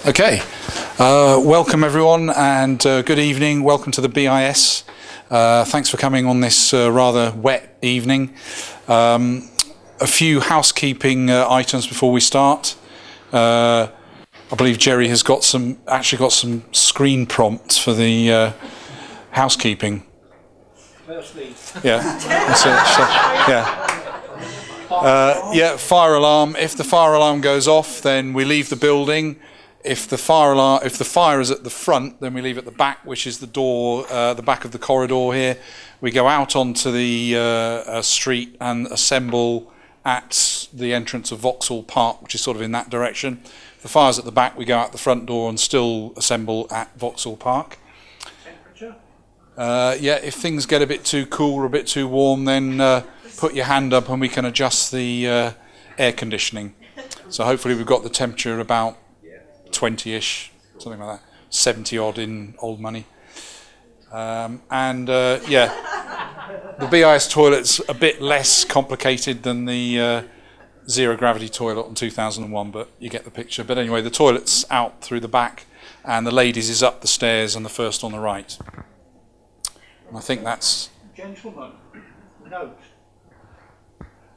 Okay, welcome everyone and good evening. Welcome to the BIS. Thanks for coming on this rather wet evening. A few housekeeping items before we start. I believe Jerry has got some screen prompts for the housekeeping. Firstly, fire alarm. If the fire alarm goes off, then we leave the building. If the fire is at the front, then we leave at the back, which is the door, the back of the corridor here. We go out onto the street and assemble at the entrance of Vauxhall Park, which is sort of in that direction. If the fire's at the back, we go out the front door and still assemble at Vauxhall Park. temperature? If things get a bit too cool or a bit too warm, then put your hand up and we can adjust the air conditioning. So hopefully we've got the temperature about 20-ish, something like that, 70 odd in old money. The BIS toilet's a bit less complicated than the zero gravity toilet on 2001, but you get the picture. But anyway, the toilet's out through the back and the ladies is up the stairs and the first on the right. And I think that's... Gentlemen, note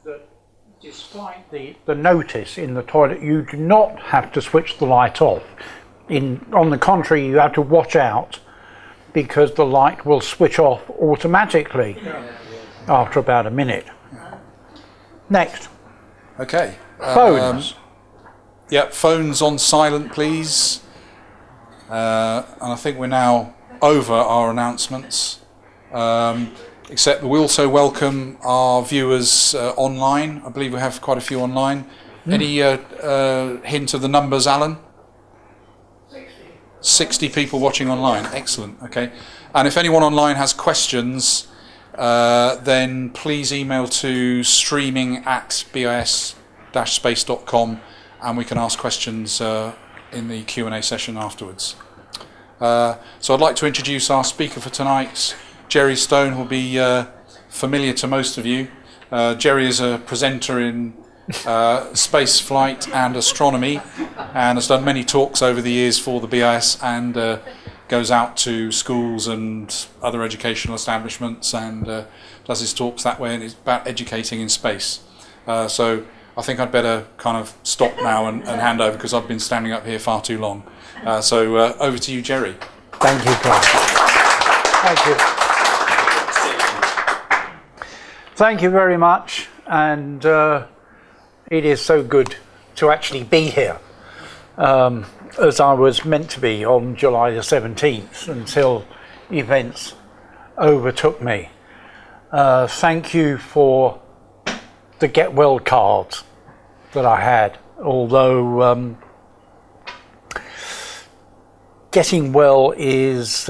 that despite the notice in the toilet, you do not have to switch the light off. On the contrary, you have to watch out because the light will switch off automatically after about a minute. Next. Okay. Phones. Phones on silent, please. And I think we're now over our announcements. Except we also welcome our viewers online. I believe we have quite a few online. Any hint of the numbers, Alan? 60 people watching online. Excellent. Okay. And if anyone online has questions, then please email to streaming@bis-space.com and we can ask questions in the Q&A session afterwards. So I'd like to introduce our speaker for tonight. Jerry Stone will be familiar to most of you. Jerry is a presenter in space flight and astronomy and has done many talks over the years for the BIS and goes out to schools and other educational establishments and does his talks that way, and it's about educating in space. So I think I'd better kind of stop now and hand over because I've been standing up here far too long. So over to you, Jerry. Thank you, Carl. Thank you. Thank you very much, and it is so good to actually be here, as I was meant to be on July the 17th until events overtook me. Thank you for the get well cards that I had, although getting well is,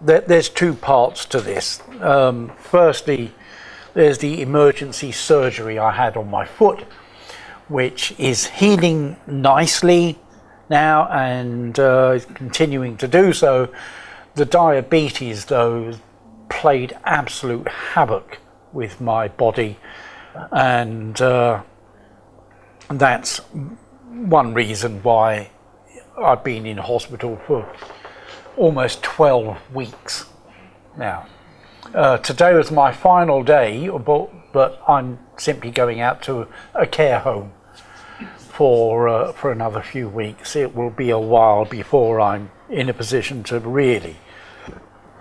there's two parts to this. Firstly, there's the emergency surgery I had on my foot, which is healing nicely now and continuing to do so. The diabetes, though, played absolute havoc with my body, and that's one reason why I've been in hospital for almost 12 weeks now. Today was my final day, but I'm simply going out to a care home for another few weeks. It will be a while before I'm in a position to really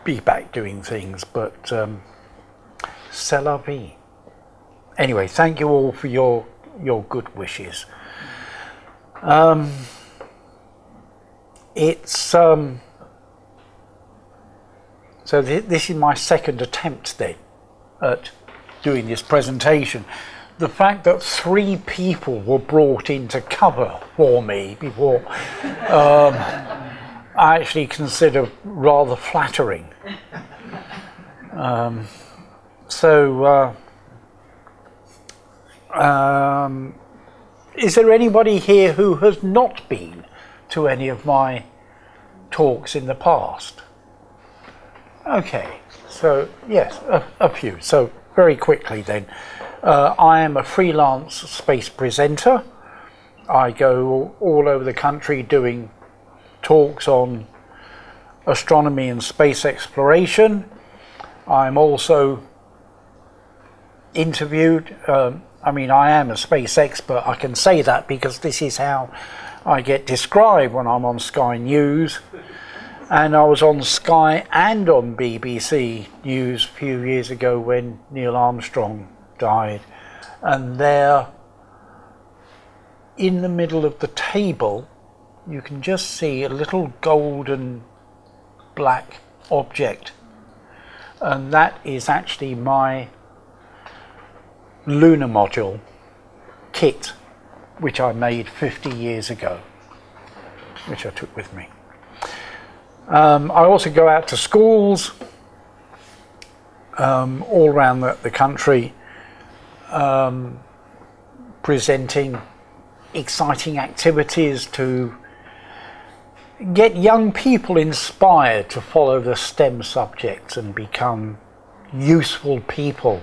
be back doing things, but c'est la vie. Anyway, thank you all for your good wishes. So this is my second attempt then at doing this presentation. The fact that 3 people were brought in to cover for me before, I actually consider rather flattering. Is there anybody here who has not been to any of my talks in the past? Okay, so yes, a few. So very quickly then, I am a freelance space presenter. I go all over the country doing talks on astronomy and space exploration. I'm also interviewed. I mean, I am a space expert. I can say that because this is how I get described when I'm on Sky News. And I was on Sky and on BBC News a few years ago when Neil Armstrong died. And there, in the middle of the table, you can just see a little golden black object. And that is actually my lunar module kit, which I made 50 years ago, which I took with me. I also go out to schools all around the country, presenting exciting activities to get young people inspired to follow the STEM subjects and become useful people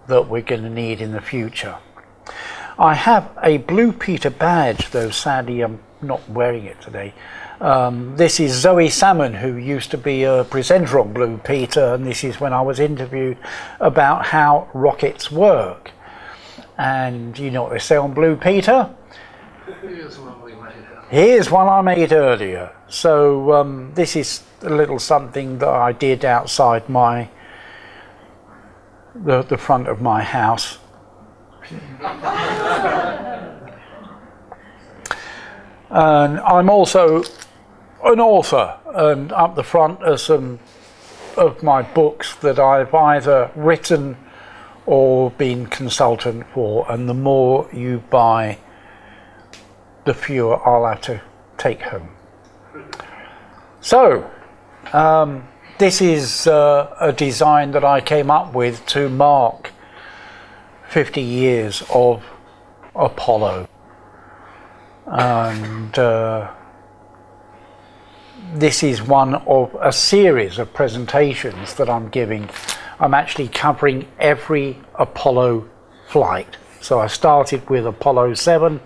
that we're going to need in the future. I have a Blue Peter badge, though sadly I'm not wearing it today. This is Zoe Salmon, who used to be a presenter on Blue Peter, and this is when I was interviewed about how rockets work. And you know what they say on Blue Peter? Here's one I made earlier. So this is a little something that I did outside the front of my house. And I'm also an author, and up the front are some of my books that I've either written or been consultant for, and the more you buy, the fewer I'll have to take home. So this is a design that I came up with to mark 50 years of Apollo, and this is one of a series of presentations that I'm giving. I'm actually covering every Apollo flight. So I started with Apollo 7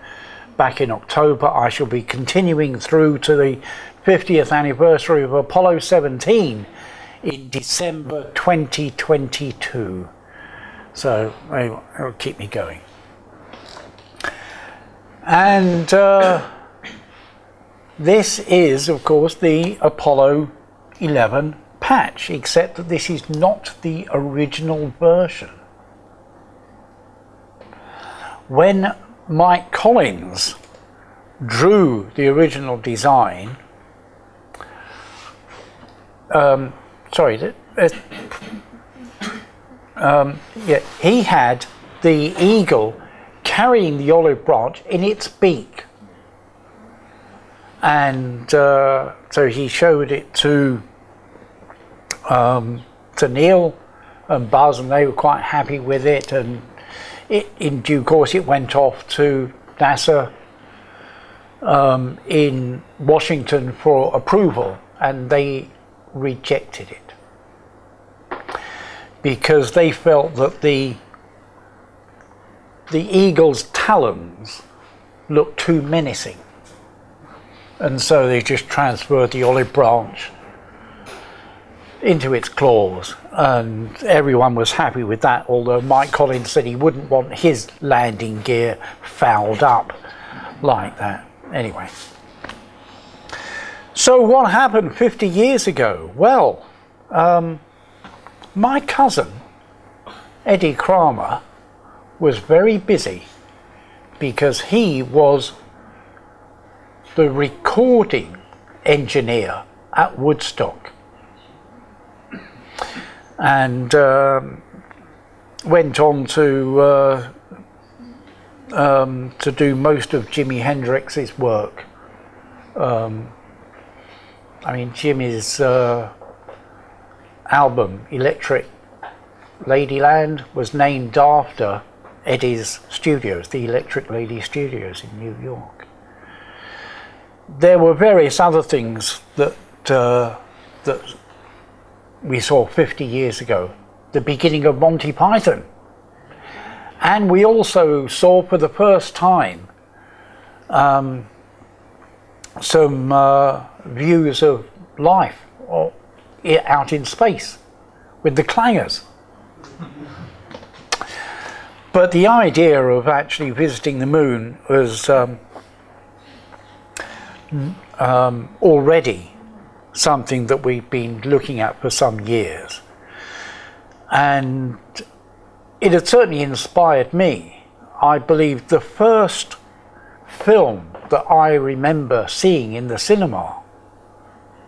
back in October. I shall be continuing through to the 50th anniversary of Apollo 17 in December 2022. So it'll keep me going. And this is, of course, the Apollo 11 patch, except that this is not the original version. When Mike Collins drew the original design, he had the eagle carrying the olive branch in its beak. And so he showed it to Neil and Buzz, and they were quite happy with it. And in due course, it went off to NASA in Washington for approval, and they rejected it because they felt that the eagle's talons looked too menacing. And so they just transferred the olive branch into its claws, and everyone was happy with that, although Mike Collins said he wouldn't want his landing gear fouled up like that. Anyway, so what happened 50 years ago? Well, my cousin, Eddie Kramer, was very busy because he was the recording engineer at Woodstock, and went on to do most of Jimi Hendrix's work. I mean, Jimmy's album Electric Ladyland was named after Eddie's studios, the Electric Lady Studios in New York. There were various other things that we saw 50 years ago, the beginning of Monty Python. And we also saw for the first time some views of life out in space with the clangers. But the idea of actually visiting the moon was already something that we've been looking at for some years. And it had certainly inspired me. I believe the first film that I remember seeing in the cinema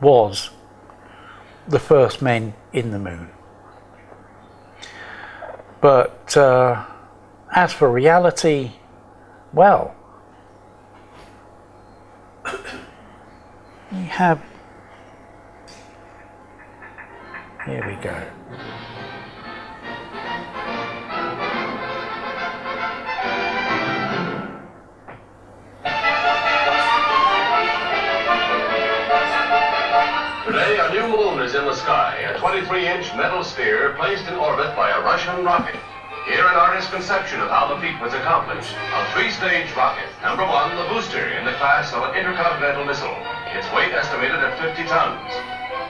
was The First Men in the Moon. But as for reality, well, we have, here we go. Today, a new moon is in the sky, a 23-inch metal sphere placed in orbit by a Russian rocket. Here an artist's conception of how the feat was accomplished. A 3-stage rocket. Number 1, the booster in the class of an intercontinental missile. Its weight estimated at 50 tons.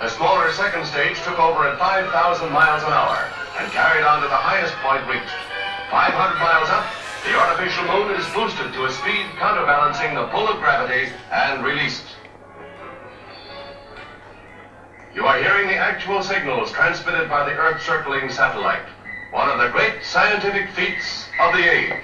The smaller second stage took over at 5,000 miles an hour and carried on to the highest point reached. 500 miles up, the artificial moon is boosted to a speed counterbalancing the pull of gravity and released. You are hearing the actual signals transmitted by the Earth-circling satellite. One of the great scientific feats of the age.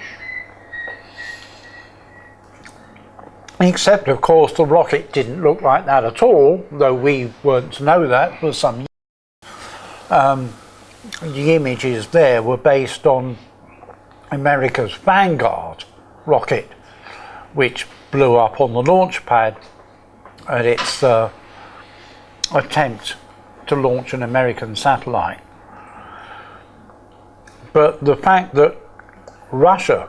Except, of course, the rocket didn't look like that at all, though we weren't to know that for some years. The images there were based on America's Vanguard rocket, which blew up on the launch pad at its attempt to launch an American satellite. But the fact that Russia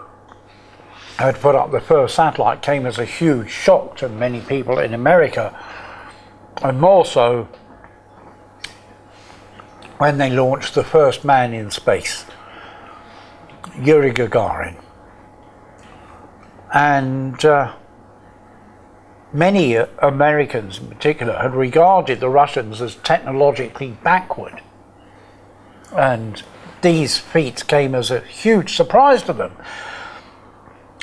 had put up the first satellite came as a huge shock to many people in America, and more so when they launched the first man in space, Yuri Gagarin. And many Americans in particular had regarded the Russians as technologically backward, and these feats came as a huge surprise to them.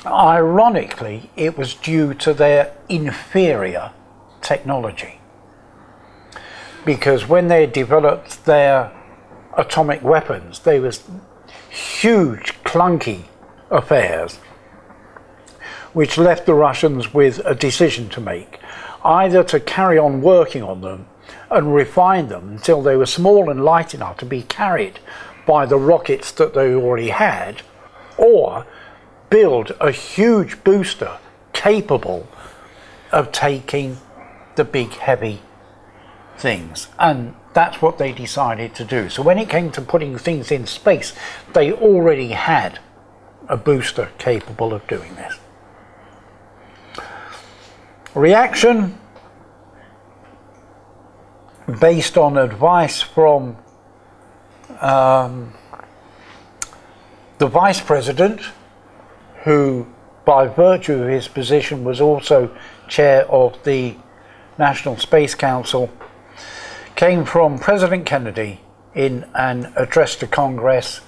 Ironically, it was due to their inferior technology, because when they developed their atomic weapons, they were huge, clunky affairs, which left the Russians with a decision to make: either to carry on working on them and refine them until they were small and light enough to be carried by the rockets that they already had, or build a huge booster capable of taking the big heavy things. And that's what they decided to do. So when it came to putting things in space, they already had a booster capable of doing this. Reaction based on advice from the Vice President, who by virtue of his position was also chair of the National Space Council, came from President Kennedy in an address to Congress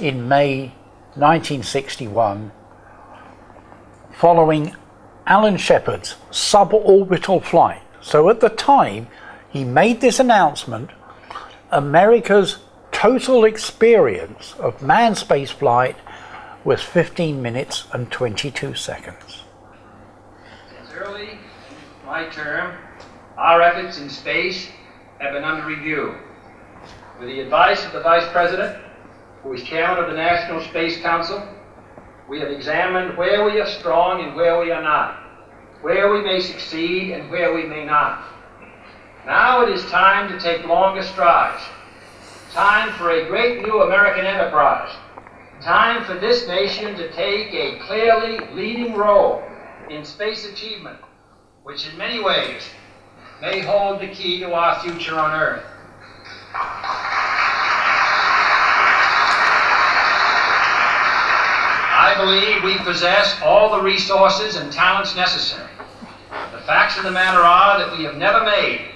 in May 1961, following Alan Shepard's suborbital flight. So at the time he made this announcement, America's total experience of manned space flight was 15 minutes and 22 seconds. Since early in my term, our efforts in space have been under review. With the advice of the Vice President, who is Chairman of the National Space Council, we have examined where we are strong and where we are not, where we may succeed and where we may not. Now it is time to take longer strides. Time for a great new American enterprise. Time for this nation to take a clearly leading role in space achievement, which in many ways may hold the key to our future on Earth. I believe we possess all the resources and talents necessary. The facts of the matter are that we have never made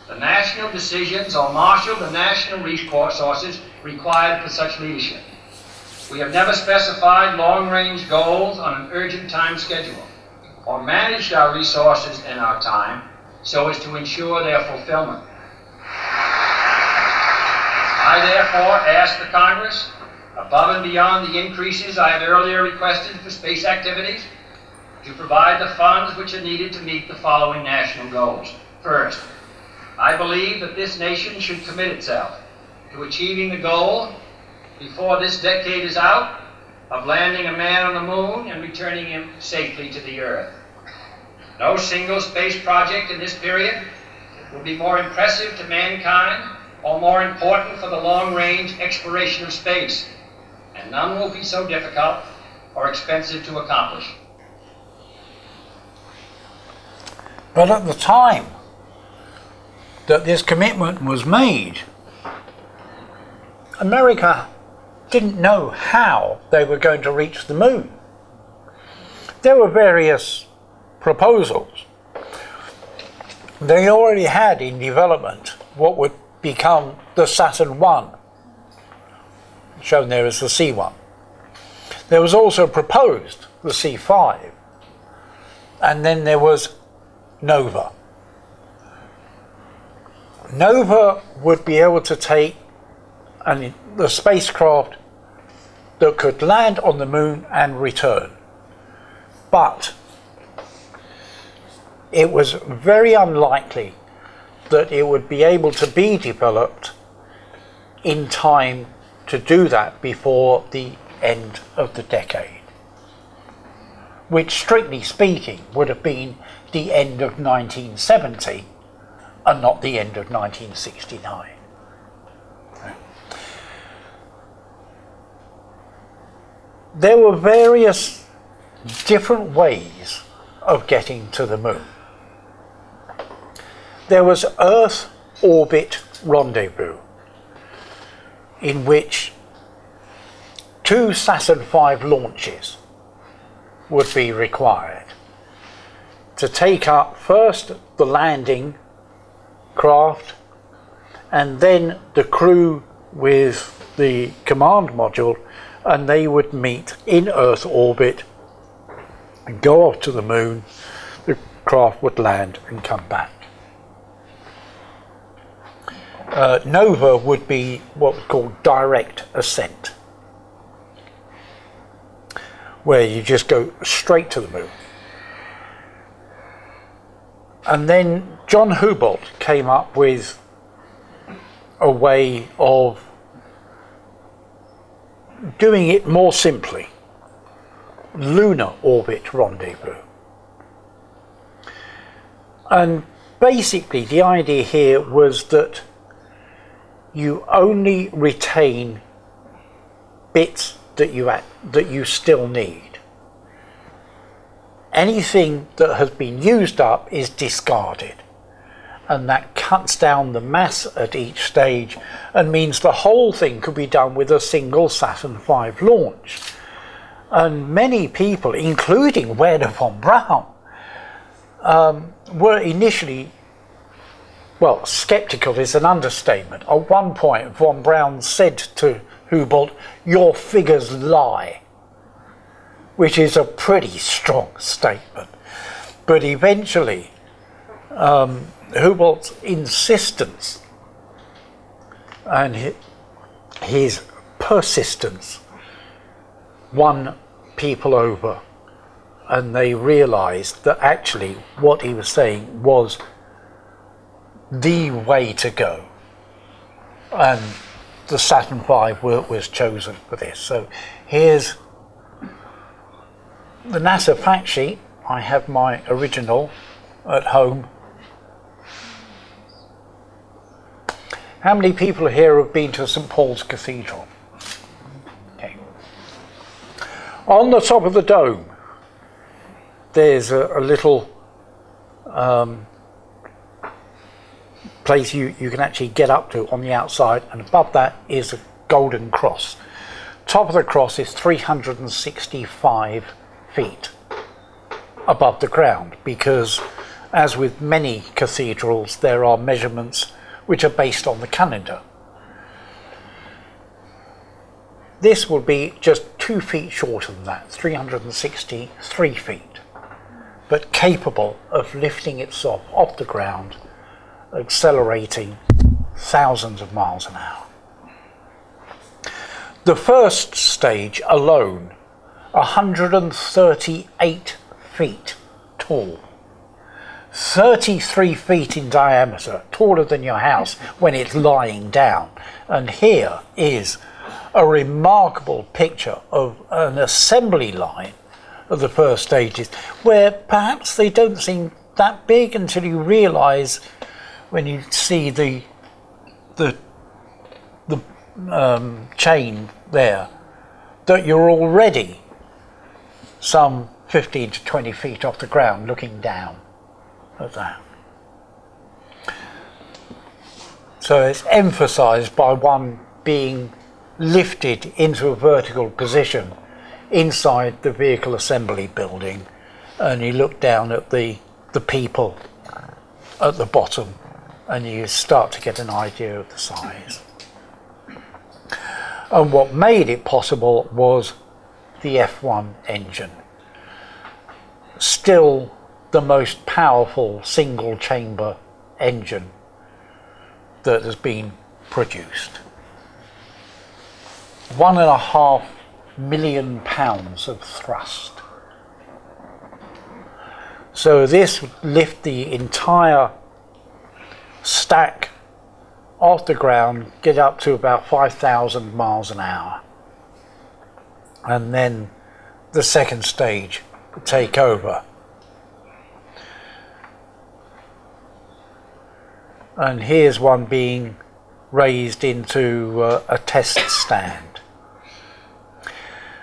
the national decisions or marshaled the national resources required for such leadership. We have never specified long-range goals on an urgent time schedule or managed our resources and our time so as to ensure their fulfillment. I therefore ask the Congress, above and beyond the increases I have earlier requested for space activities, to provide the funds which are needed to meet the following national goals. First, I believe that this nation should commit itself to achieving the goal, before this decade is out, of landing a man on the moon and returning him safely to the Earth. No single space project in this period will be more impressive to mankind or more important for the long-range exploration of space, and none will be so difficult or expensive to accomplish. But at the time that this commitment was made, America didn't know how they were going to reach the moon. There were various proposals. They already had in development what would become the Saturn I, shown there as the C1. There was also proposed the C5, and then there was Nova. Nova would be able to take the spacecraft that could land on the moon and return. But it was very unlikely that it would be able to be developed in time to do that before the end of the decade, which strictly speaking would have been the end of 1970 and not the end of 1969. There were various different ways of getting to the moon. There was Earth Orbit Rendezvous, in which 2 Saturn V launches would be required to take up first the landing craft and then the crew with the command module, and they would meet in Earth orbit and go off to the moon. The craft would land and come back. Nova would be what was called direct ascent, where you just go straight to the moon. And then John Houbolt came up with a way of doing it more simply: lunar orbit rendezvous. And basically the idea here was that you only retain bits that you still need. Anything that has been used up is discarded, and that cuts down the mass at each stage and means the whole thing could be done with a single Saturn V launch. And many people, including Wernher von Braun, were initially, well, skeptical is an understatement. At one point, von Braun said to Houbolt, "Your figures lie," which is a pretty strong statement. But eventually, Houbolt's insistence and his persistence won people over, and they realized that actually what he was saying was the way to go, and the Saturn V was chosen for this. So here's the NASA fact sheet. I have my original at home. How many people here have been to St. Paul's Cathedral? Okay. On the top of the dome, there's a little place you can actually get up to on the outside, and above that is a golden cross. top of the cross is 365 feet above the ground, because as with many cathedrals, there are measurements which are based on the calendar. This will be just 2 feet shorter than that, 363 feet, but capable of lifting itself off the ground, accelerating thousands of miles an hour. The first stage alone, 138 feet tall, 33 feet in diameter, taller than your house when it's lying down. And here is a remarkable picture of an assembly line of the first stages, where perhaps they don't seem that big until you realise, when you see the chain there, that you're already some 15 to 20 feet off the ground looking down at that. So it's emphasised by one being lifted into a vertical position inside the vehicle assembly building, and you look down at the people at the bottom and you start to get an idea of the size. And what made it possible was the F1 engine, still the most powerful single chamber engine that has been produced. 1.5 million pounds of thrust. So this would lift the entire stack off the ground, get up to about 5,000 miles an hour. And then the second stage would take over. And here's one being raised into a test stand.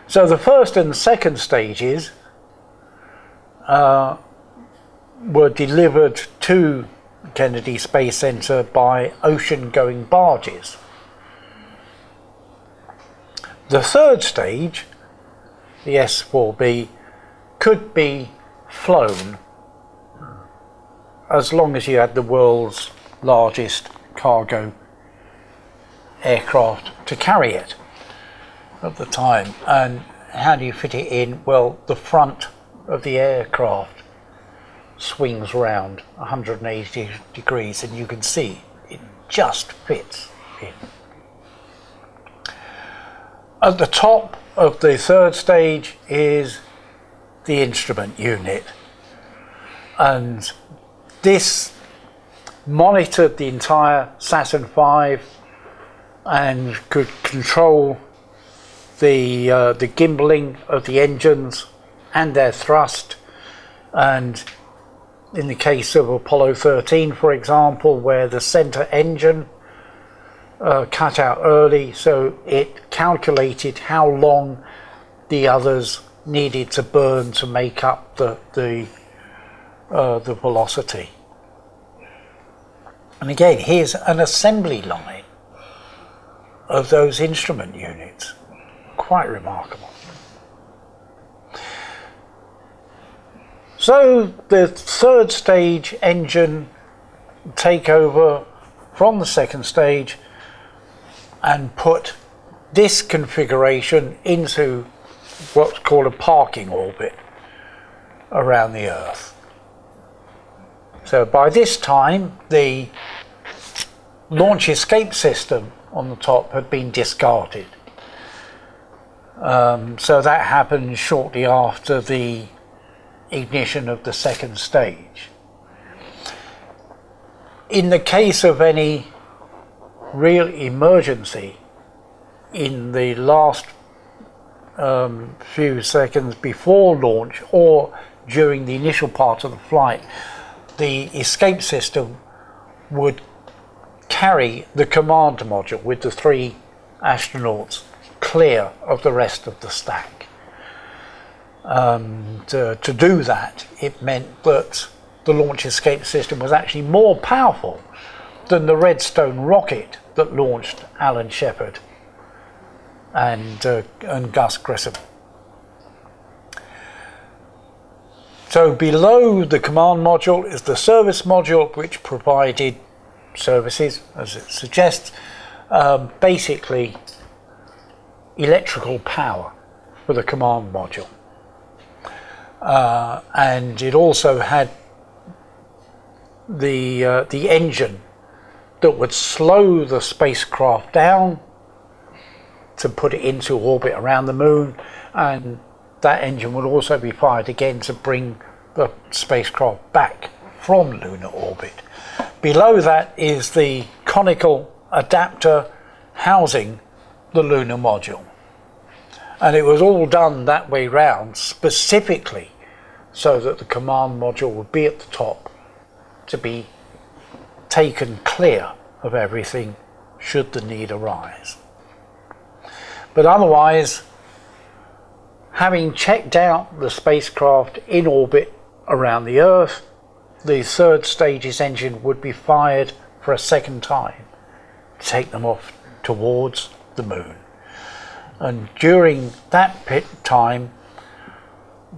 So the first and second stages were delivered to Kennedy Space Center by ocean-going barges. The third stage, the S4B, could be flown as long as you had the world's largest cargo aircraft to carry it at the time. And how do you fit it in? Well, the front of the aircraft swings round 180 degrees and you can see it just fits in. At the top of the third stage is the instrument unit, and this monitored the entire Saturn V and could control the gimbaling of the engines and their thrust. And in the case of Apollo 13, for example, where the center engine cut out early, so it calculated how long the others needed to burn to make up the velocity. And again, here's an assembly line of those instrument units. Quite remarkable. So the third stage engine take over from the second stage and put this configuration into what's called a parking orbit around the Earth. So by this time, the launch escape system on the top had been discarded. So that happened shortly after the ignition of the second stage. In the case of any real emergency, in the last few seconds before launch or during the initial part of the flight, the escape system would carry the command module with the 3 astronauts clear of the rest of the stack. To do that, it meant that the launch escape system was actually more powerful than the Redstone rocket that launched Alan Shepard and Gus Grissom. So below the command module is the service module, which provided services, as it suggests, basically electrical power for the command module. And it also had the engine that would slow the spacecraft down to put it into orbit around the moon, and that engine would also be fired again to bring the spacecraft back from lunar orbit. Below that is the conical adapter housing the lunar module. And it was all done that way round specifically so that the command module would be at the top to be taken clear of everything should the need arise. But otherwise, having checked out the spacecraft in orbit around the Earth, the third stage's engine would be fired for a second time to take them off towards the moon. And during that time,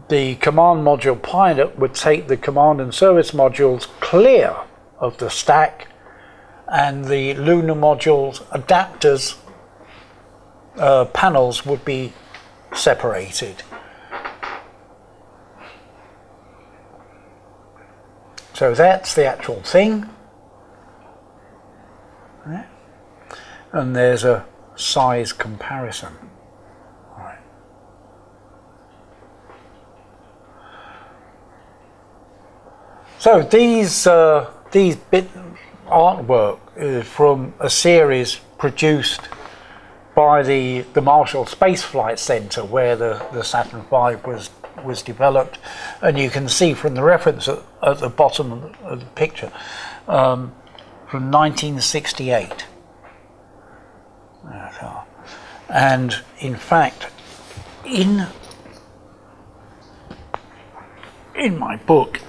the command module pilot would take the command and service modules clear of the stack, and the lunar module's adapters panels would be separated. So that's the actual thing. And there's a size comparison. Right. So these bit artwork is from a series produced by the Marshall Space Flight Center, where the Saturn V was developed, and you can see from the reference at the bottom of the picture from 1968. And in fact, in my book,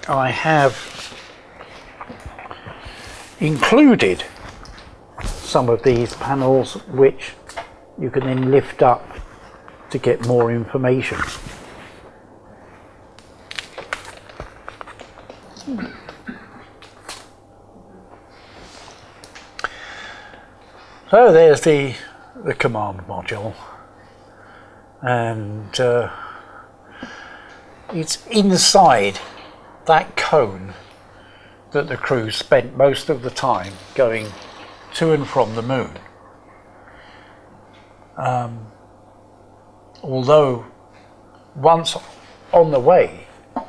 I have included some of these panels which you can then lift up to get more information. So there's the command module, and it's inside that cone that the crew spent most of the time going to and from the moon. Although once on the way,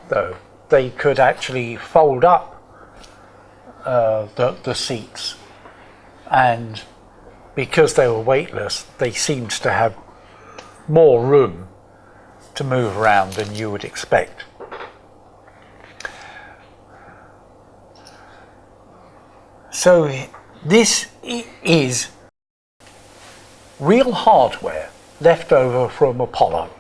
though, they could actually fold up the seats, and because they were weightless, they seemed to have more room to move around than you would expect. So this is real hardware left over from Apollo.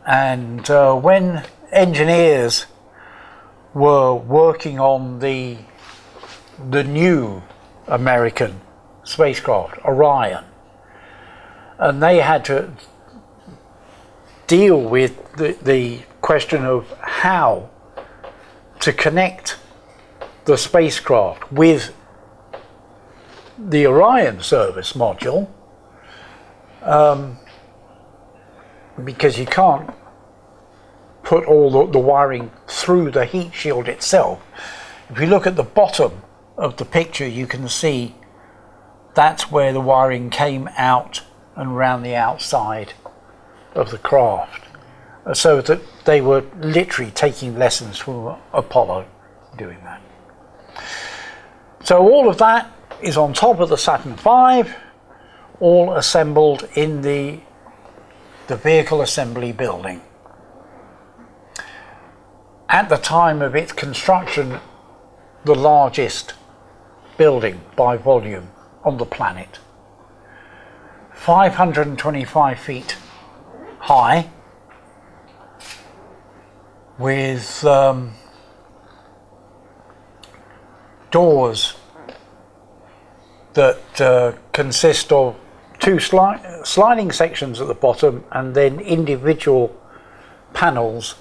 And when engineers were working on the new American spacecraft, Orion, and they had to deal with the question of how to connect the spacecraft with the Orion service module, because you can't put all the wiring through the heat shield itself. If you look at the bottom of the picture, you can see that's where the wiring came out and round the outside of the craft, so that they were literally taking lessons from Apollo doing that. So all of that is on top of the Saturn V, all assembled in the vehicle assembly building. At the time of its construction, the largest building by volume on the planet. 525 feet high, with doors that consist of two sliding sections at the bottom and then individual panels,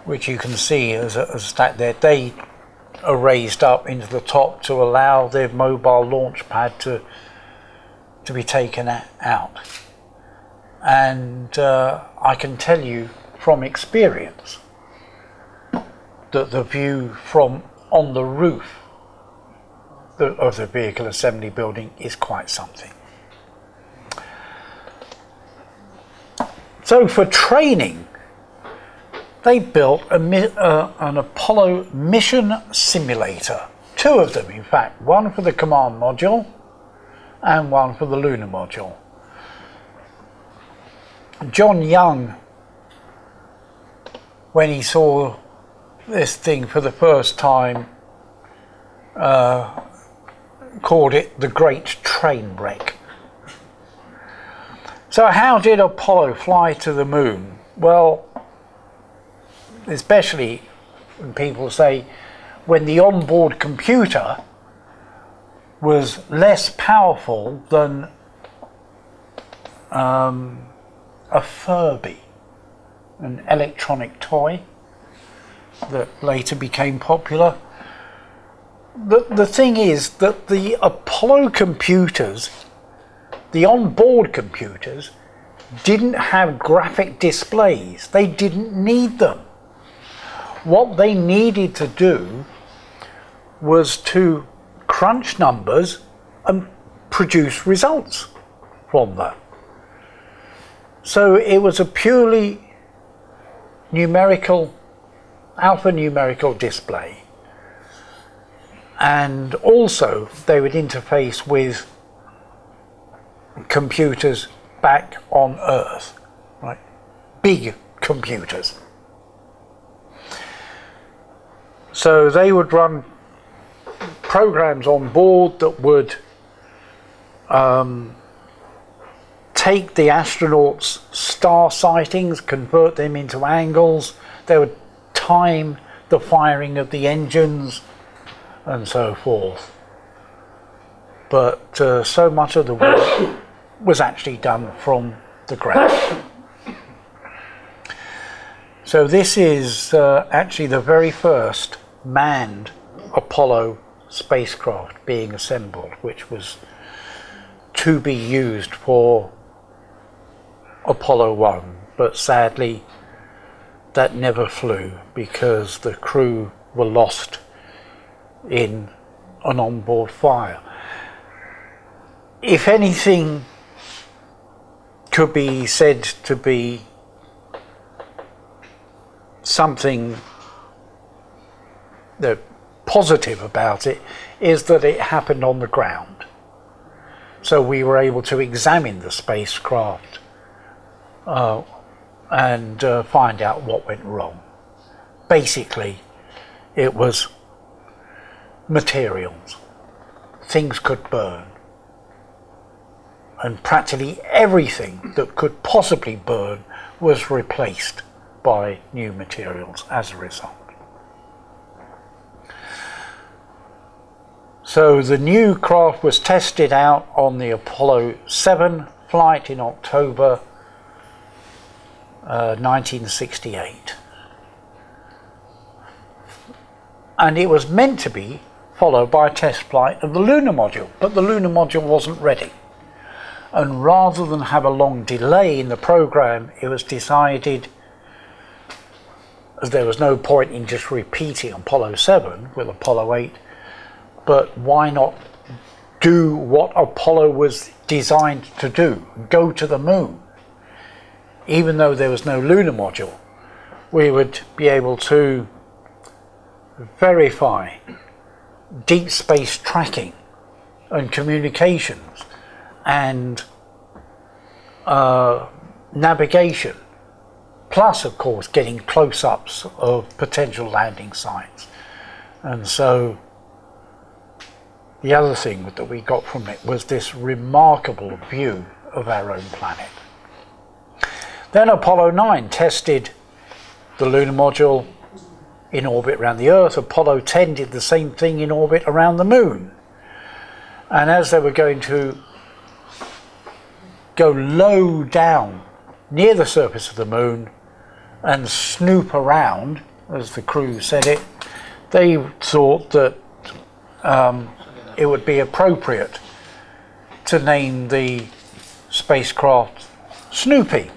which you can see as a stack there. They are raised up into the top to allow the mobile launch pad to be taken out. And I can tell you from experience that the view from on the roof of the vehicle assembly building is quite something. So for training, they built an Apollo mission simulator. Two of them, in fact, one for the command module and one for the lunar module. John Young, when he saw this thing for the first time, called it the Great Train Wreck. So how did Apollo fly to the moon? Well, especially when people say when the onboard computer was less powerful than a Furby, an electronic toy that later became popular. The thing is that the Apollo computers, the onboard computers, didn't have graphic displays. They didn't need them. What they needed to do was to crunch numbers and produce results from that. So it was a purely numerical, alphanumerical display. And also they would interface with computers back on Earth, right? Big computers. So they would run programs on board that would take the astronauts' star sightings, convert them into angles. They would time the firing of the engines and so forth. But so much of the work was actually done from the ground. So this is actually the very first manned Apollo spacecraft being assembled, which was to be used for Apollo 1, but sadly that never flew because the crew were lost in an onboard fire. If anything could be said to be something that positive about it, is that it happened on the ground. So we were able to examine the spacecraft and find out what went wrong. Basically, it was materials. Things could burn. And practically everything that could possibly burn was replaced by new materials as a result. So the new craft was tested out on the Apollo 7 flight in October 1968. And it was meant to be followed by a test flight of the lunar module, but the lunar module wasn't ready. And rather than have a long delay in the program, it was decided, as there was no point in just repeating Apollo 7 with Apollo 8, but why not do what Apollo was designed to do, go to the moon? Even though there was no lunar module, we would be able to verify deep space tracking and communications and navigation, plus of course getting close-ups of potential landing sites. And so the other thing that we got from it was this remarkable view of our own planet. Then Apollo 9 tested the lunar module in orbit around the Earth. Apollo 10 did the same thing in orbit around the moon. And as they were going to go low down near the surface of the moon and snoop around, as the crew said it, they thought that it would be appropriate to name the spacecraft Snoopy,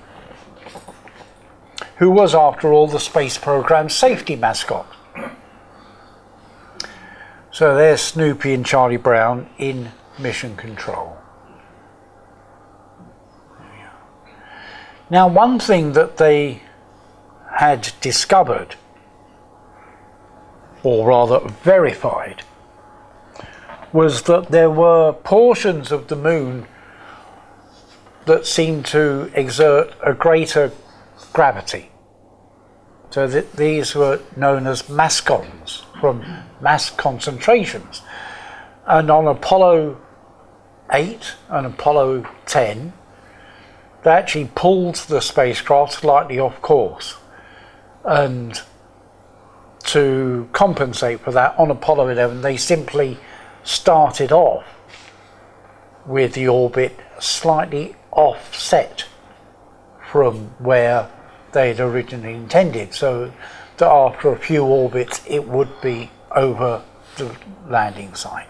who was, after all, the space program's safety mascot. So there's Snoopy and Charlie Brown in mission control. Now, one thing that they had discovered, or rather verified, was that there were portions of the moon that seemed to exert a greater gravity. So these were known as mascons, from mass concentrations. And on Apollo 8 and Apollo 10, they actually pulled the spacecraft slightly off course. And to compensate for that, on Apollo 11, they simply started off with the orbit slightly offset from where they'd originally intended, so that after a few orbits it would be over the landing site.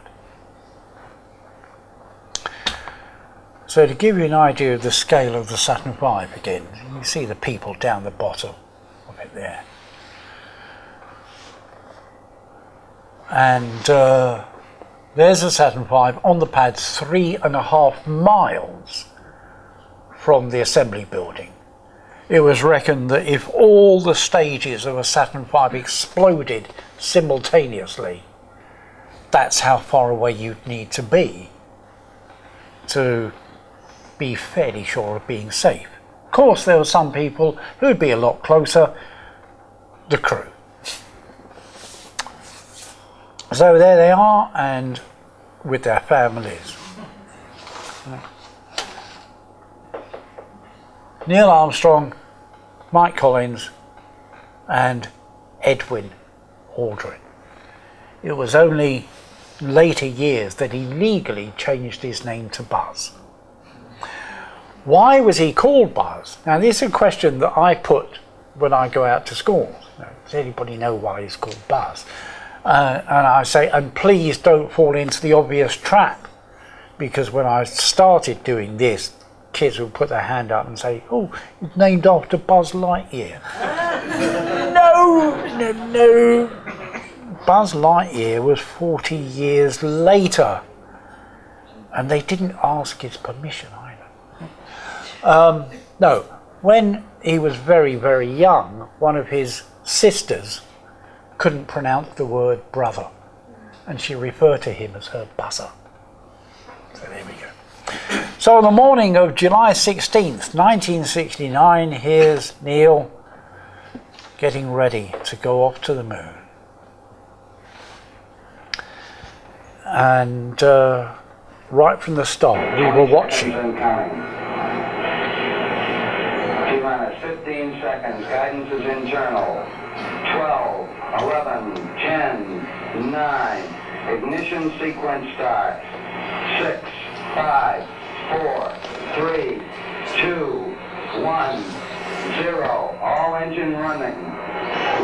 So to give you an idea of the scale of the Saturn V again, you see the people down the bottom of it there. And there's the Saturn V on the pad 3.5 miles from the assembly building. It was reckoned that if all the stages of a Saturn V exploded simultaneously, that's how far away you'd need to be fairly sure of being safe. Of course, there were some people who'd be a lot closer, the crew. So there they are, and with their families. Neil Armstrong, Mike Collins, and Edwin Aldrin. It was only later years that he legally changed his name to Buzz. Why was he called Buzz? Now, this is a question that I put when I go out to schools. Does anybody know why he's called Buzz? And I say, and please don't fall into the obvious trap, because when I started doing this, kids would put their hand up and say, oh, it's named after Buzz Lightyear. No. Buzz Lightyear was 40 years later, and they didn't ask his permission either. No, when he was very, very young, one of his sisters couldn't pronounce the word brother, and she referred to him as her buzzer. So there we go. So on the morning of July 16th, 1969, here's Neil getting ready to go off to the moon. And right from the start, we were watching. 15 seconds. Guidance is internal. 12, 11, 10, 9. Ignition sequence starts. 6, 5, 4, 3, 2, 1, 0. All engine running.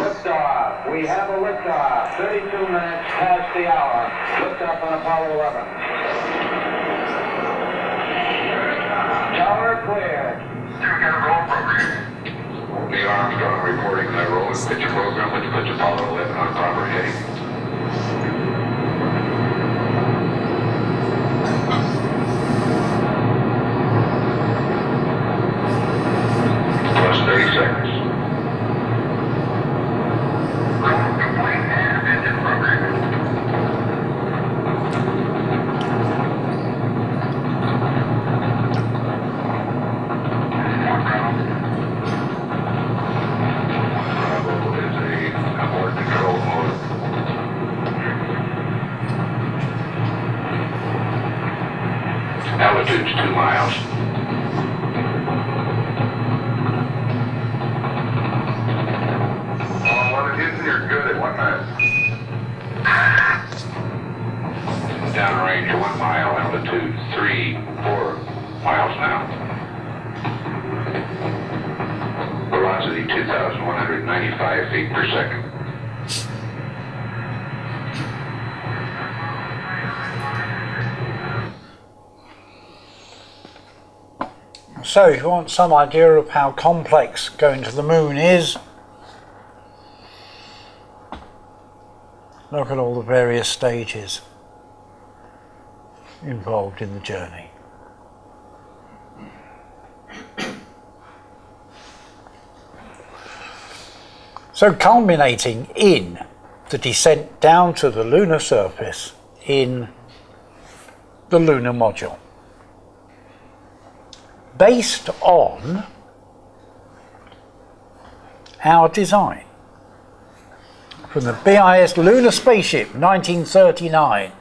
Liftoff. We have a liftoff. 32 minutes past the hour. Liftoff on Apollo 11. Tower cleared. Neil Armstrong reporting that roll and pitch program, which puts Apollo 11 on proper heading. Plus 30 seconds. Roll complete and engine program. Altitude's 2 miles. You're good at 1 minute. Downrange 1 mile. miles an hour. Velocity 2,195 feet per second. So if you want some idea of how complex going to the moon is, look at all the various stages involved in the journey. So culminating in the descent down to the lunar surface in the lunar module. Based on our design from the BIS Lunar Spaceship 1939.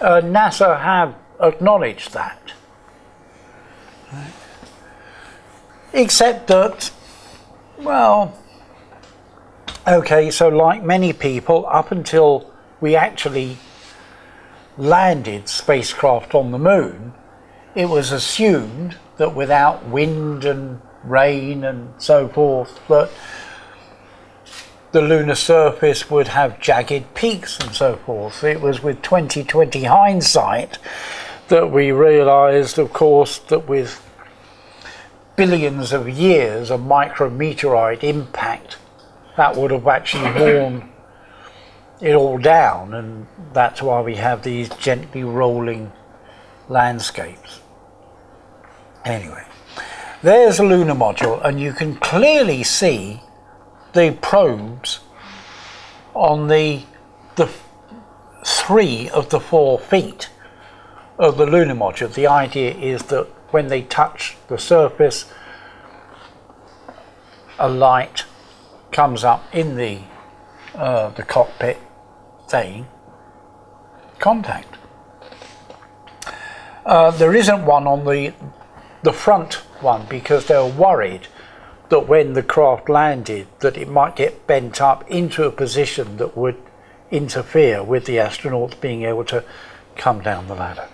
NASA have acknowledged that. Except that, well, okay, so like many people, up until we actually landed spacecraft on the moon, it was assumed that without wind and rain and so forth, that the lunar surface would have jagged peaks and so forth. It was with 20/20 hindsight that we realized, of course, that with billions of years of micrometeorite impact, that would have actually worn it all down, and that's why we have these gently rolling landscapes. Anyway, there's a lunar module, and you can clearly see the probes on the 3 of the 4 feet of the lunar module. The idea is that when they touch the surface, a light comes up in the cockpit saying contact. There isn't one on the front one because they were worried that when the craft landed that it might get bent up into a position that would interfere with the astronauts being able to come down the ladder.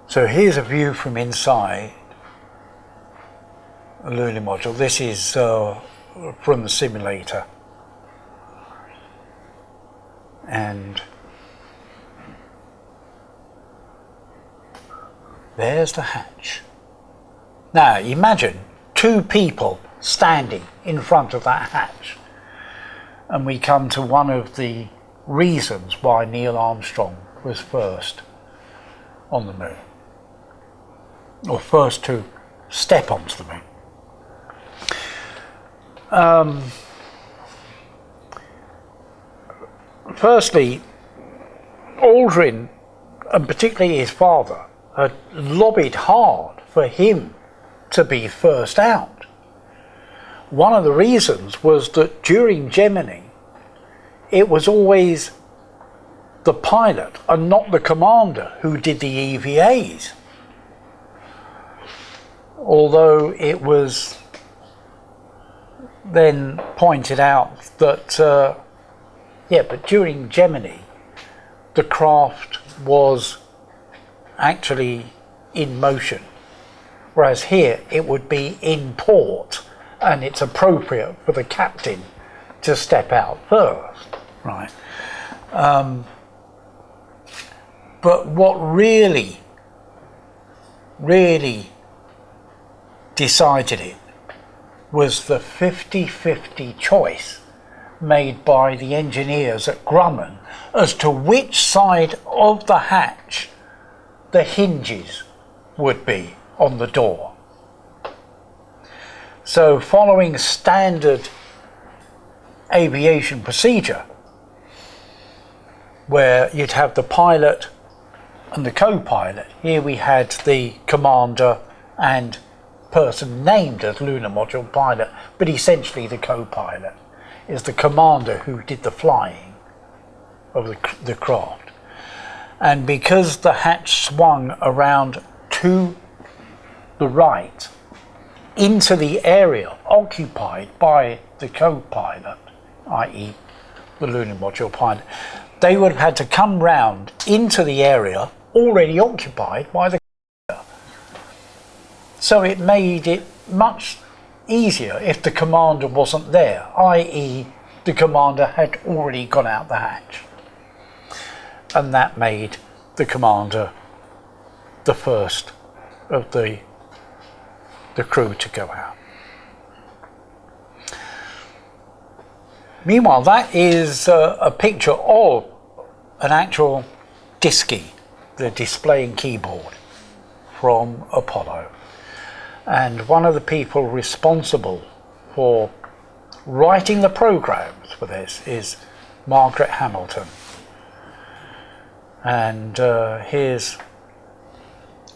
So here's a view from inside a lunar module. This is from the simulator, and there's the hatch. Now imagine 2 people standing in front of that hatch, and we come to one of the reasons why Neil Armstrong was first on the moon, or first to step onto the moon. Firstly, Aldrin, and particularly his father, had lobbied hard for him to be first out. One of the reasons was that during Gemini, it was always the pilot and not the commander who did the EVAs. Although it was then pointed out that, but during Gemini, the craft was actually in motion, whereas here it would be in port, and it's appropriate for the captain to step out first, right? But what really decided it was the 50-50 choice made by the engineers at Grumman as to which side of the hatch the hinges would be on the door. So following standard aviation procedure, where you'd have the pilot and the co-pilot, here we had the commander and person named as lunar module pilot, but essentially the co-pilot is the commander who did the flying of the craft. And because the hatch swung around to the right into the area occupied by the co-pilot, i.e. the lunar module pilot, they would have had to come round into the area already occupied by the commander. So it made it much easier if the commander wasn't there, i.e. the commander had already gone out the hatch. And that made the commander the first of the crew to go out. Meanwhile, that is a picture of an actual DISCI, the display and keyboard from Apollo. And one of the people responsible for writing the programs for this is Margaret Hamilton. And here's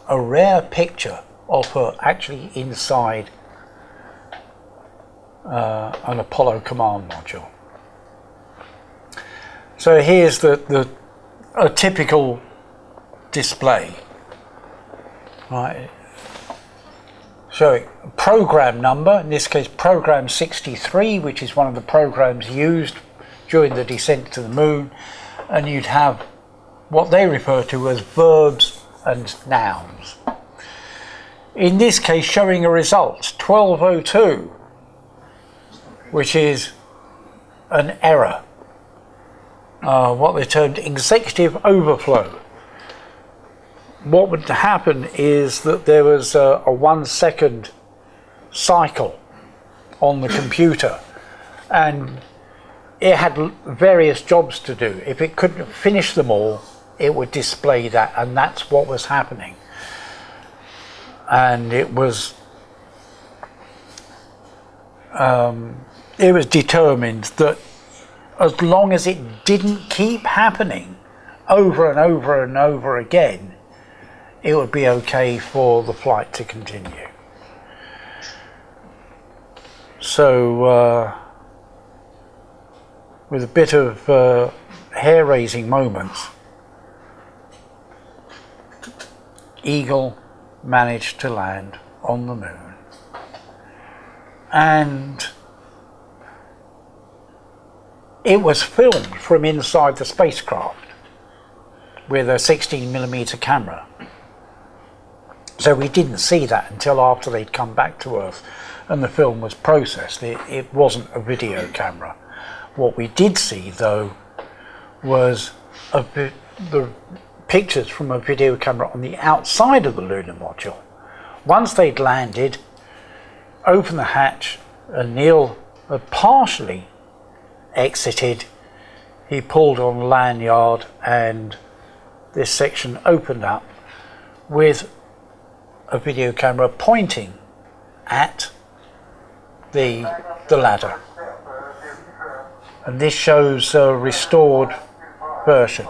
a rare picture of her actually inside an Apollo command module. So here's a typical display, right? Showing program number, in this case program 63, which is one of the programs used during the descent to the moon, and you'd have what they refer to as verbs and nouns. In this case, showing a result 1202, which is an error, what they termed executive overflow. What would happen is that there was a 1 second cycle on the computer, and it had various jobs to do. If it couldn't finish them all, it would display that, and that's what was happening. And it was determined that as long as it didn't keep happening over and over and over again, it would be okay for the flight to continue. So with a bit of hair-raising moments, Eagle managed to land on the moon. And it was filmed from inside the spacecraft with a 16mm camera. So we didn't see that until after they'd come back to Earth and the film was processed. It wasn't a video camera. What we did see, though, was the pictures from a video camera on the outside of the lunar module. Once they'd landed, opened the hatch, and Neil had partially exited, he pulled on the lanyard and this section opened up with a video camera pointing at the ladder. And this shows a restored version.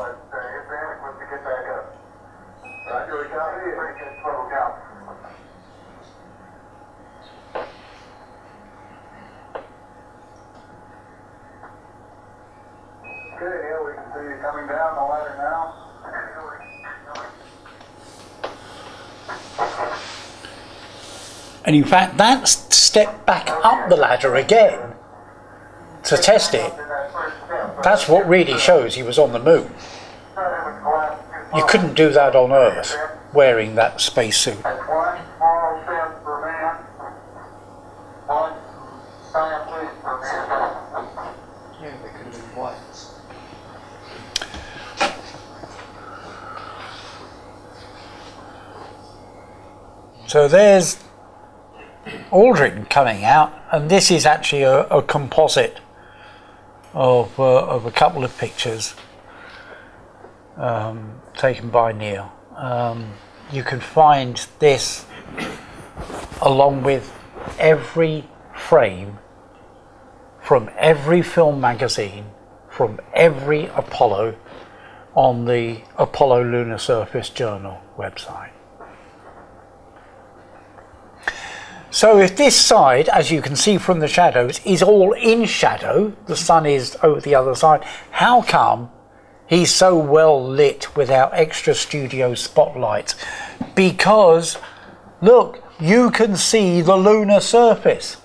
And in fact, that step back up the ladder again to test it, that's what really shows he was on the moon. You couldn't do that on Earth wearing that spacesuit. So there's Aldrin coming out, and this is actually a composite of a couple of pictures taken by Neil. You can find this along with every frame from every film magazine from every Apollo on the Apollo Lunar Surface Journal website. So if this side, as you can see from the shadows, is all in shadow, the sun is over the other side, how come he's so well lit without extra studio spotlights? Because, look, you can see the lunar surface.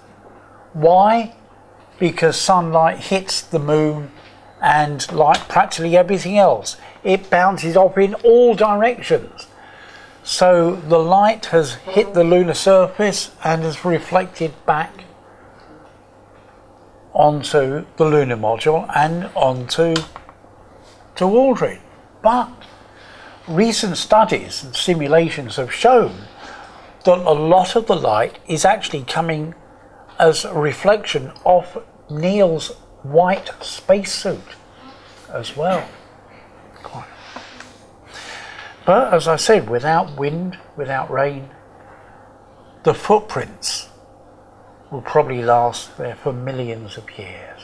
Why? Because sunlight hits the moon And like practically everything else, it bounces off in all directions. So the light has hit the lunar surface and has reflected back onto the lunar module and onto Aldrin. But recent studies and simulations have shown that a lot of the light is actually coming as a reflection of Neil's white spacesuit as well. But as I said, without wind, without rain, the footprints will probably last there for millions of years.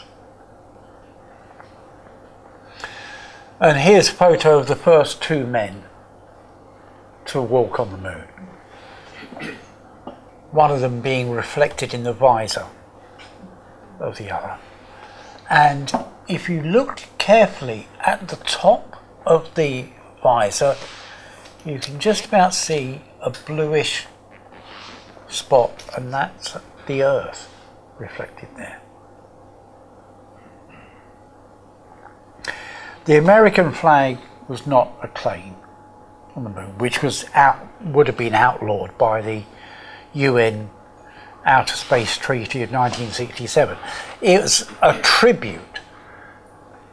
And here's a photo of the first two men to walk on the moon. One of them being reflected in the visor of the other. And if you look carefully at the top of the visor, you can just about see a bluish spot, and that's the Earth reflected there. The American flag was not a claim on the moon, which would have been outlawed by the UN Outer Space Treaty of 1967. It was a tribute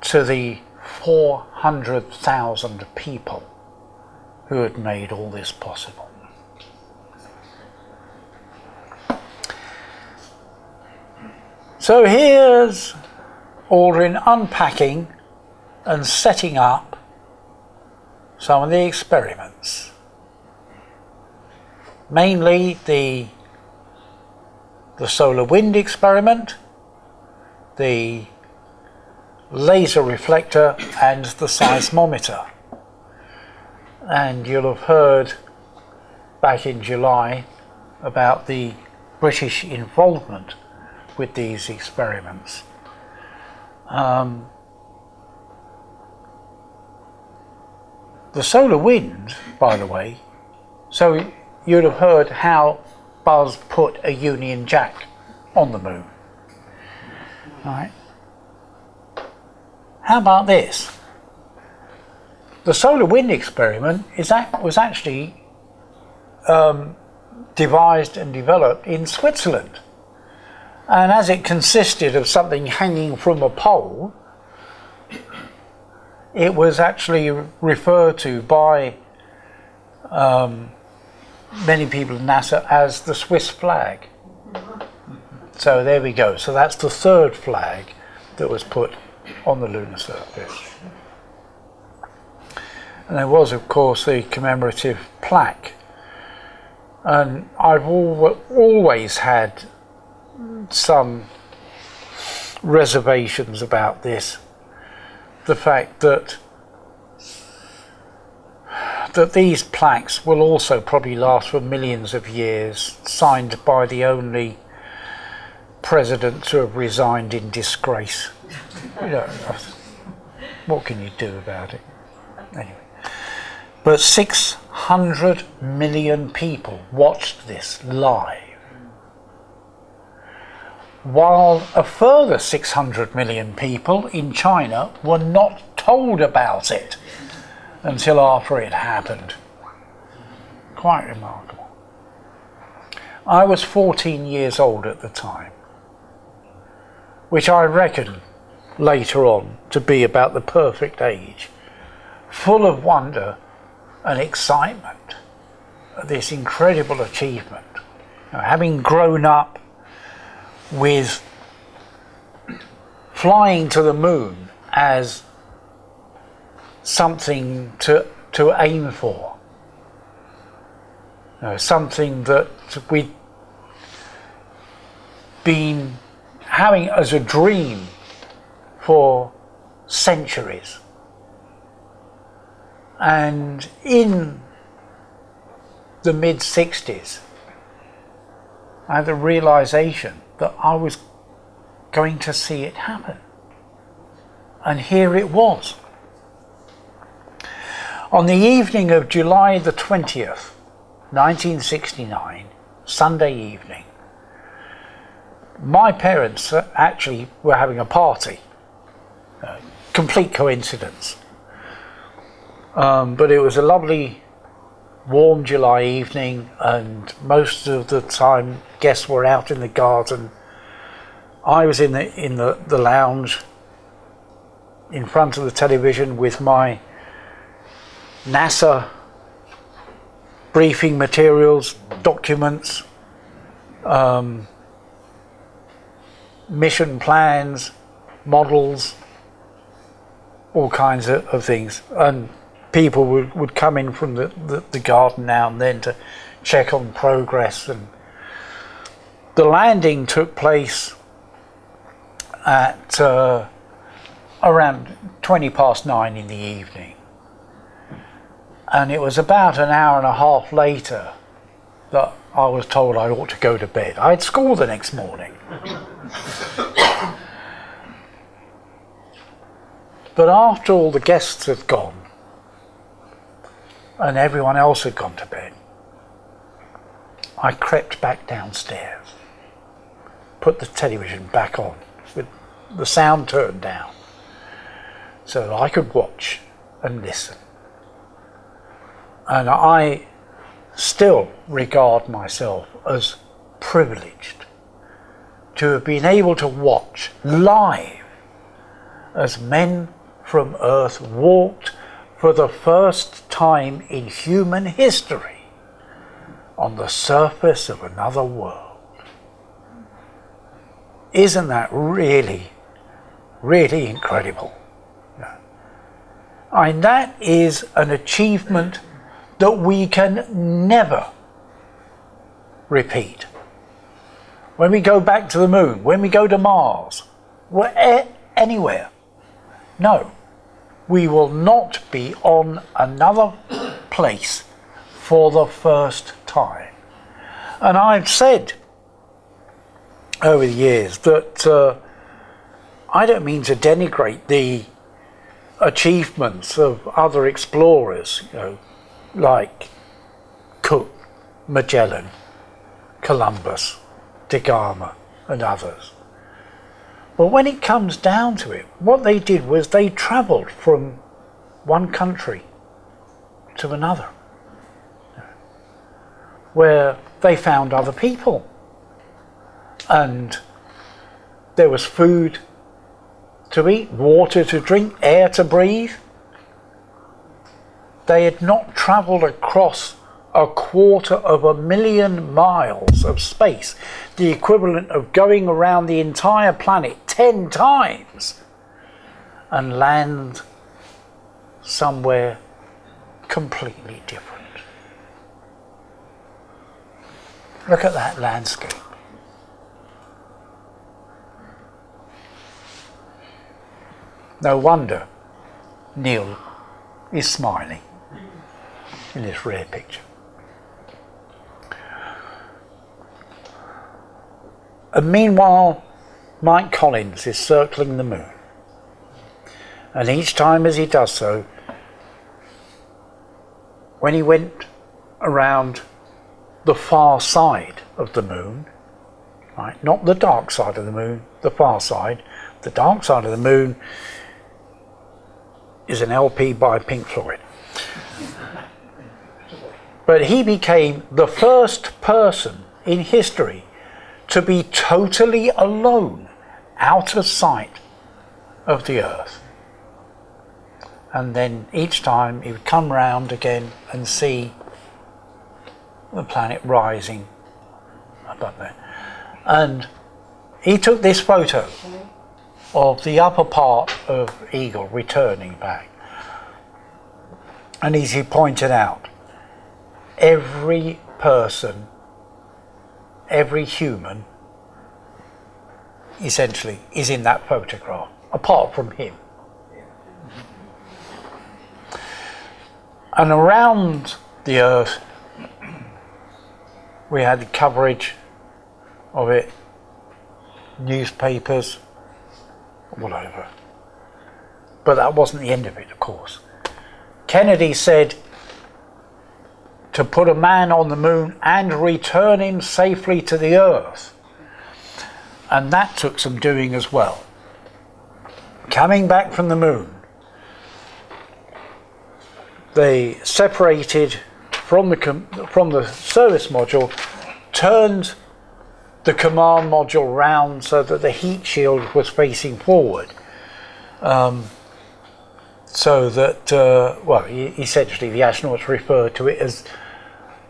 to the 400,000 people who had made all this possible. So here's Aldrin unpacking and setting up some of the experiments. Mainly the solar wind experiment, the laser reflector and the seismometer. And you'll have heard back in July about the British involvement with these experiments. The solar wind, by the way, so you'd have heard how Buzz put a Union Jack on the moon. Right. How about this? The solar wind experiment was actually devised and developed in Switzerland. And as it consisted of something hanging from a pole, it was actually referred to by many people at NASA as the Swiss flag. So there we go. So that's the third flag that was put on the lunar surface. And there was, of course, the commemorative plaque. And I've always had some reservations about this. The fact that these plaques will also probably last for millions of years, signed by the only president to have resigned in disgrace. You know, what can you do about it? Anyway. But 600 million people watched this live, while a further 600 million people in China were not told about it until after it happened. Quite remarkable. I was 14 years old at the time, which I reckon later on to be about the perfect age, full of wonder and excitement at this incredible achievement. Now, having grown up with flying to the moon as something to aim for, something that we'd been having as a dream for centuries. And in the mid-60s, I had the realization that I was going to see it happen. And here it was. On the evening of July the 20th, 1969, Sunday evening, my parents actually were having a party, complete coincidence. But it was a lovely, warm July evening, and most of the time guests were out in the garden. I was in the lounge in front of the television with my NASA briefing materials, documents, mission plans, models, all kinds of things. And people would come in from the garden now and then to check on progress. And the landing took place at around 9:20 in the evening. And it was about an hour and a half later that I was told I ought to go to bed. I had school the next morning. But after all the guests had gone and everyone else had gone to bed, I crept back downstairs, put the television back on with the sound turned down so that I could watch and listen. And I still regard myself as privileged to have been able to watch live as men from Earth walked for the first time in human history on the surface of another world. Isn't that really, really incredible? And that is an achievement that we can never repeat. When we go back to the moon, when we go to Mars, anywhere, no, we will not be on another place for the first time. And I've said over the years that I don't mean to denigrate the achievements of other explorers, like Cook, Magellan, Columbus, Da Gama and others. But when it comes down to it, what they did was they travelled from one country to another, where they found other people, and there was food to eat, water to drink, air to breathe. They had not travelled across 250,000 miles of space, the equivalent of going around the entire planet 10 times, and land somewhere completely different. Look at that landscape. No wonder Neil is smiling in this rare picture. And meanwhile, Mike Collins is circling the moon. And each time as he does so, when he went around the far side of the moon, right, not the dark side of the moon, the far side, the dark side of the moon is an LP by Pink Floyd. But he became the first person in history to be totally alone, out of sight of the Earth. And then each time he would come round again and see the planet rising above there. And he took this photo of the upper part of Eagle returning back. And as he pointed out, every person, every human, essentially, is in that photograph, apart from him. And around the Earth, we had coverage of it, newspapers, whatever. But that wasn't the end of it, of course. Kennedy said to put a man on the moon and return him safely to the Earth. And that took some doing as well. coming back from the moon, they separated from the service module, turned the command module round so that the heat shield was facing forward. So that, essentially the astronauts refer to it as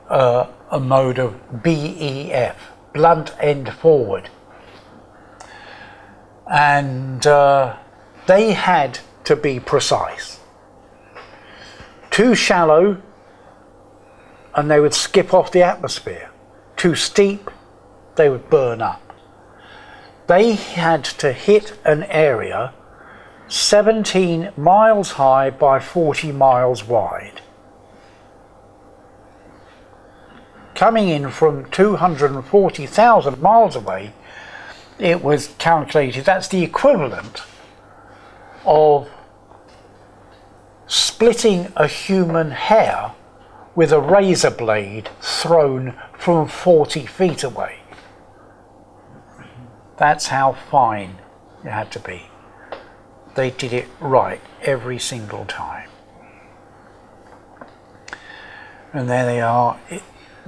a mode of BEF, blunt end forward. And they had to be precise. Too shallow, and they would skip off the atmosphere. Too steep, they would burn up. They had to hit an area 17 miles high by 40 miles wide. Coming in from 240,000 miles away, it was calculated that's the equivalent of splitting a human hair with a razor blade thrown from 40 feet away. That's how fine it had to be. They did it right every single time. And there they are,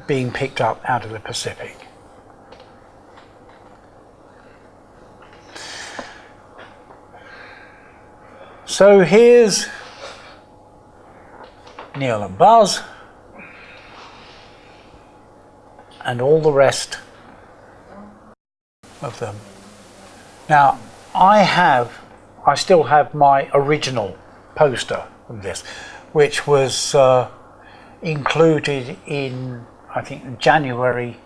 being picked up out of the Pacific. So here's Neil and Buzz and all the rest of them. Now, I still have my original poster of this, which was included in, I think, January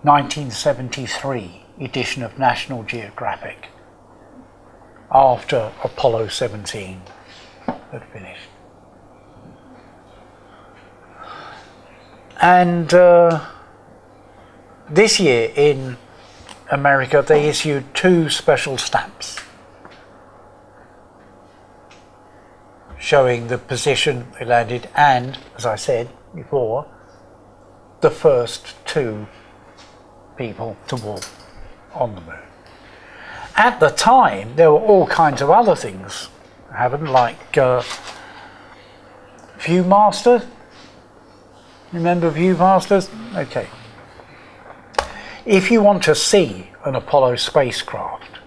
1973 edition of National Geographic, after Apollo 17 had finished. And this year in America, they issued 2 special stamps showing the position they landed and, as I said before, the first 2 people to walk on the moon. At the time, there were all kinds of other things happened, like Viewmaster. Remember Viewmasters? Okay. If you want to see an Apollo spacecraft,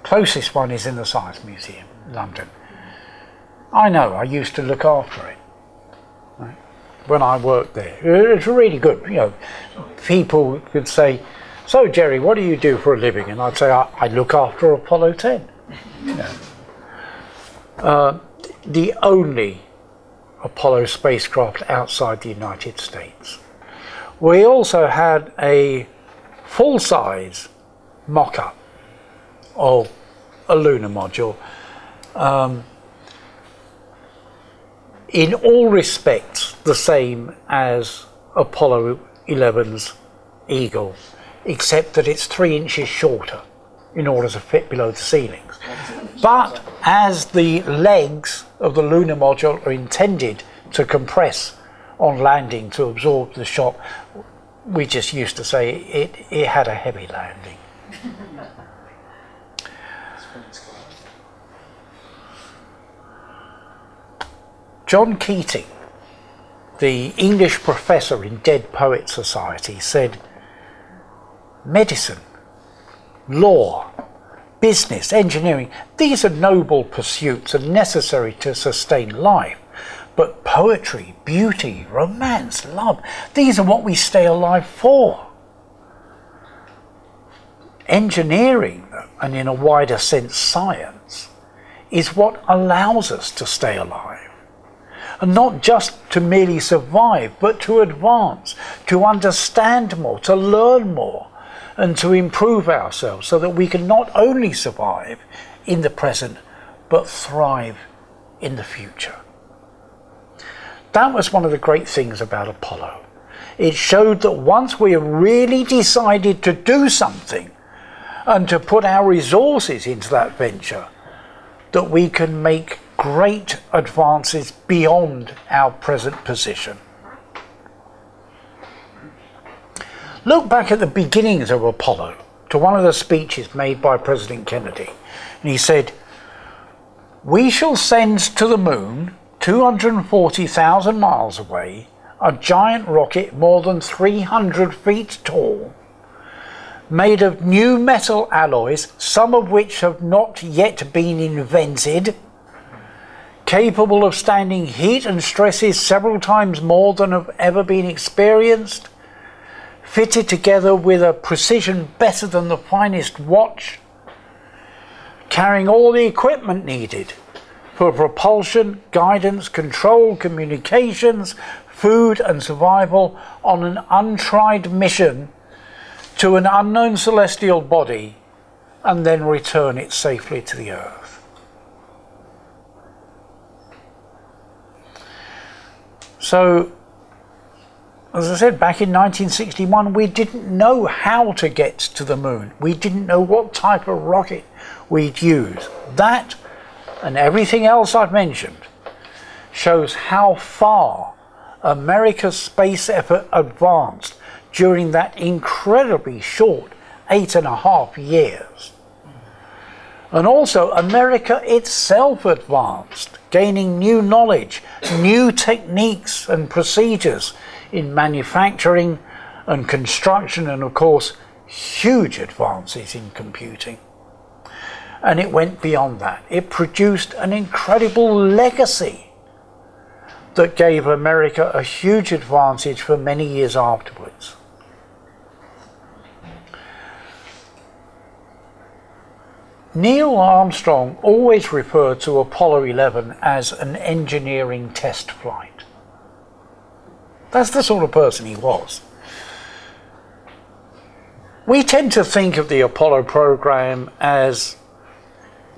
closest one is in the Science Museum, London. I know, I used to look after it, right, when I worked there. It's really good. You know, people could say, "So Jerry, what do you do for a living?" And I'd say, I look after Apollo 10. You know. The only Apollo spacecraft outside the United States. We also had a full-size mock-up of a lunar module. In all respects the same as Apollo 11's Eagle, except that it's 3 inches shorter in order to fit below the ceilings. But as the legs of the lunar module are intended to compress on landing to absorb the shock, we just used to say it had a heavy landing. John Keating, the English professor in Dead Poets Society, said, "Medicine, law, business, engineering, these are noble pursuits and necessary to sustain life. But poetry, beauty, romance, love, these are what we stay alive for. Engineering, and in a wider sense science, is what allows us to stay alive. And not just to merely survive, but to advance, to understand more, to learn more, and to improve ourselves so that we can not only survive in the present, but thrive in the future." That was one of the great things about Apollo. It showed that once we have really decided to do something and to put our resources into that venture, that we can make great advances beyond our present position. Look back at the beginnings of Apollo to one of the speeches made by President Kennedy. And he said, "We shall send to the moon, 240,000 miles away, a giant rocket more than 300 feet tall, made of new metal alloys, some of which have not yet been invented, capable of standing heat and stresses several times more than have ever been experienced, fitted together with a precision better than the finest watch, carrying all the equipment needed for propulsion, guidance, control, communications, food and survival on an untried mission to an unknown celestial body, and then return it safely to the Earth." So, as I said, back in 1961, we didn't know how to get to the moon. We didn't know what type of rocket we'd use. That, and everything else I've mentioned, shows how far America's space effort advanced during that incredibly short 8.5 years. And also, America itself advanced, gaining new knowledge, new techniques and procedures in manufacturing and construction, and of course, huge advances in computing. And it went beyond that. It produced an incredible legacy that gave America a huge advantage for many years afterwards. Neil Armstrong always referred to Apollo 11 as an engineering test flight. That's the sort of person he was. We tend to think of the Apollo program as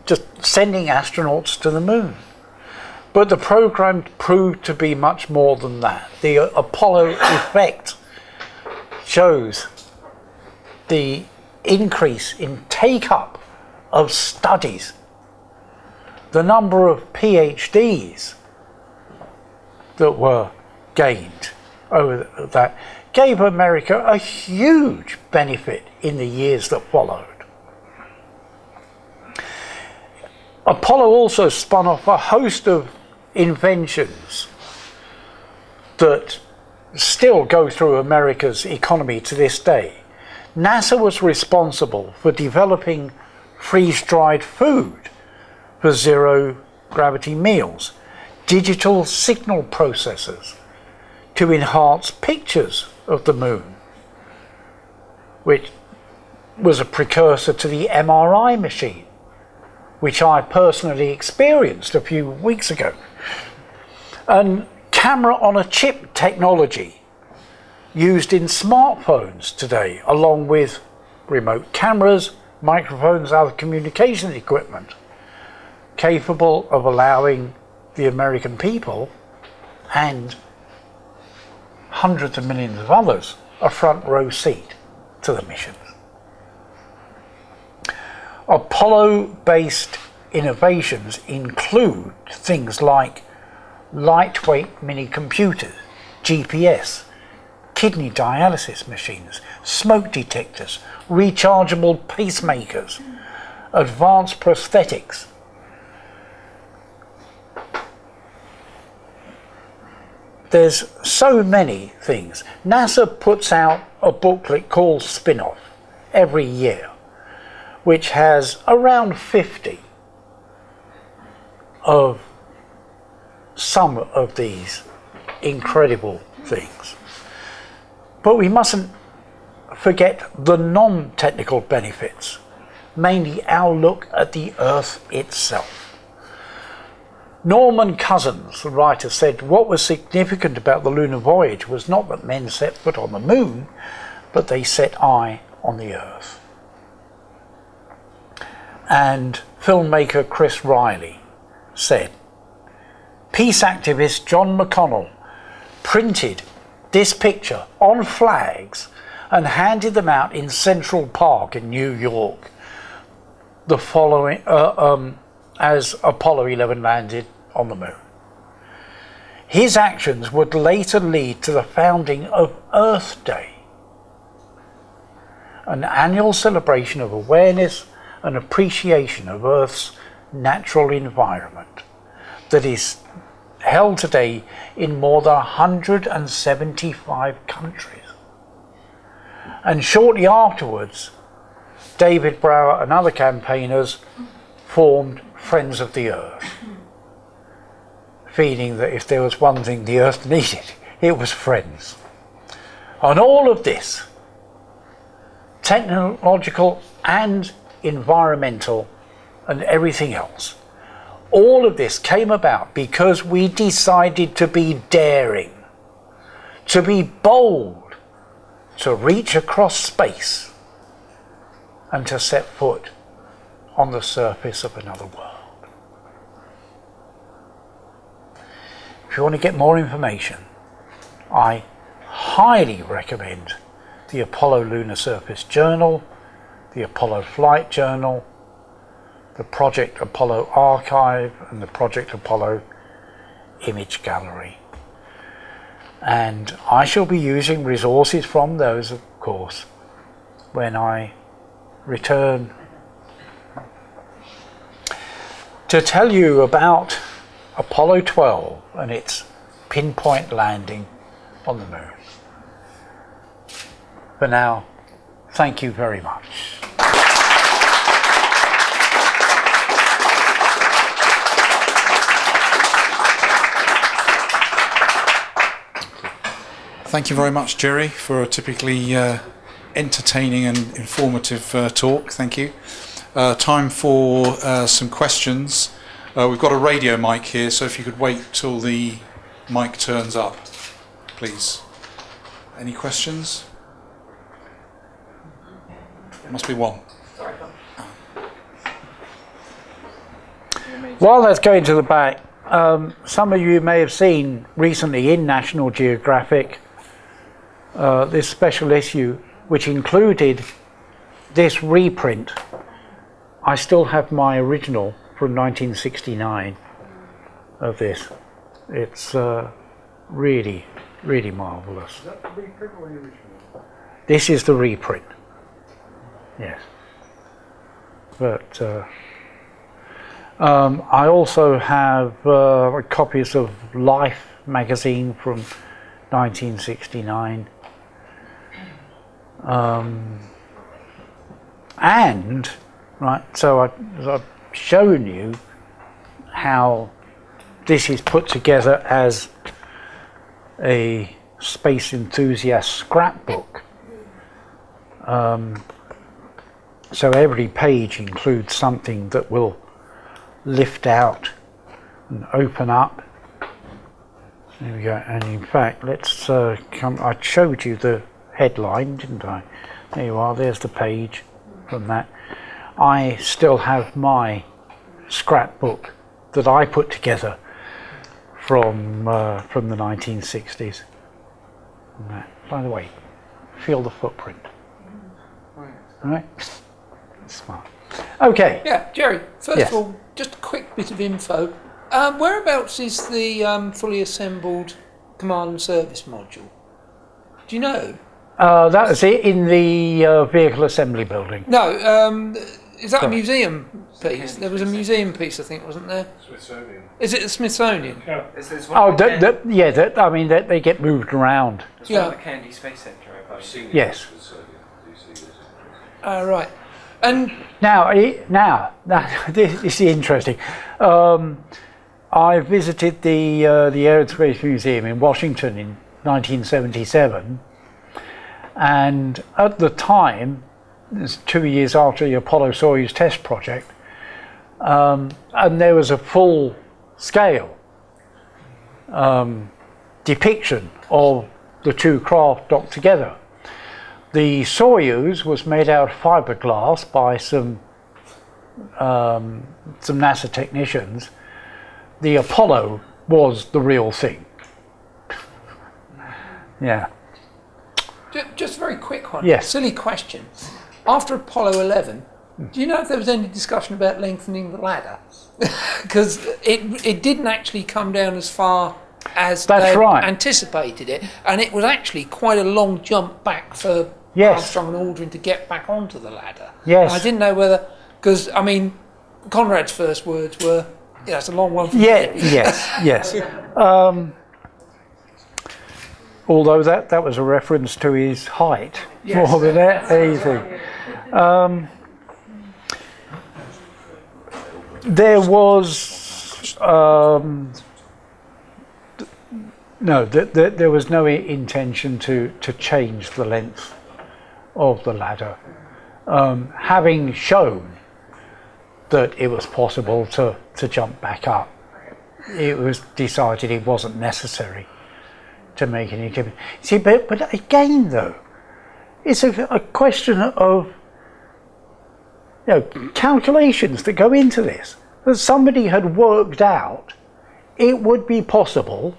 just sending astronauts to the moon. But the program proved to be much more than that. The Apollo effect shows the increase in take-up of studies. The number of PhDs that were gained over that gave America a huge benefit in the years that followed. Apollo also spun off a host of inventions that still go through America's economy to this day. NASA was responsible for developing freeze-dried food for zero-gravity meals, digital signal processors to enhance pictures of the moon, which was a precursor to the MRI machine, which I personally experienced a few weeks ago, and camera-on-a-chip technology used in smartphones today, along with remote cameras, microphones, other communications equipment, capable of allowing the American people and hundreds of millions of others a front row seat to the missions. Apollo-based innovations include things like lightweight mini computers, GPS, kidney dialysis machines, smoke detectors, rechargeable pacemakers, advanced prosthetics. There's so many things. NASA puts out a booklet called Spin-Off every year, which has around 50 of some of these incredible things. But we mustn't forget the non-technical benefits, mainly our look at the Earth itself. Norman Cousins, the writer, said what was significant about the lunar voyage was not that men set foot on the moon, but they set eye on the Earth. And filmmaker Chris Riley said, peace activist John McConnell printed this picture on flags and handed them out in Central Park in New York the following as Apollo 11 landed on the moon. His actions would later lead to the founding of Earth Day. an annual celebration of awareness and appreciation of Earth's natural environment that is held today in more than 175 countries. And shortly afterwards, David Brower and other campaigners formed Friends of the Earth, feeling that if there was one thing the Earth needed, it was friends. And all of this, technological and environmental and everything else, all of this came about because we decided to be daring, to be bold, to reach across space and to set foot on the surface of another world. If you want to get more information, I highly recommend the Apollo Lunar Surface Journal, the Apollo Flight Journal, the Project Apollo Archive, and the Project Apollo Image Gallery. And I shall be using resources from those, of course, when I return to tell you about Apollo 12 and its pinpoint landing on the moon. For now, thank you very much. Thank you very much, Jerry, for a typically entertaining and informative talk. Thank you. Time for some questions. We've got a radio mic here, so if you could wait till the mic turns up, please. Any questions? There must be one. While that's going to the back, some of you may have seen recently in National Geographic this special issue, which included this reprint. I still have my original from 1969 of this. It's really, really marvellous. Is that the reprint or the original? This is the reprint. Yes. But I also have copies of Life magazine from 1969. And, right, so I've shown you how this is put together as a space enthusiast scrapbook. So every page includes something that will lift out and open up. There we go. And in fact, let's come. I showed you the headline, didn't I? There you are. There's the page from that. I still have my scrapbook that I put together from the 1960s. By the way, feel the footprint. All right. Smart. Okay. Yeah, Jerry, first Yes. of all, just a quick bit of info. Whereabouts is the fully assembled command and service module? Do you know? That was it in the vehicle assembly building. No, is that a Sorry. museum piece? There was a museum piece, I think, wasn't there? Smithsonian. Is it the Smithsonian? There's one Oh, at the I mean, they get moved around. there's Yeah. one at the Kennedy Space Centre. I've seen it. Yes. Right. And Now, this is interesting. I visited the Aerospace Museum in Washington in 1977, and at the time, it was 2 years after the Apollo-Soyuz test project, and there was a full-scale depiction of the two craft docked together. The Soyuz was made out of fiberglass by some NASA technicians. The Apollo was the real thing. Yeah. just a very quick one. Yes. Silly question. After Apollo 11, do you know if there was any discussion about lengthening the ladder? Because it didn't actually come down as far as That's they right. anticipated it, and it was actually quite a long jump back for Yes. Armstrong and Aldrin to get back onto the ladder. Yes. And I didn't know whether, because I mean, Conrad's first words were, "Yeah, it's a long one." Yeah. Yes. Although that was a reference to his height more than anything. There was there was no intention to change the length of the ladder. Having shown that it was possible to jump back up, it was decided it wasn't necessary to make any difference. See, but again though, it's a question of calculations that go into this. That somebody had worked out it would be possible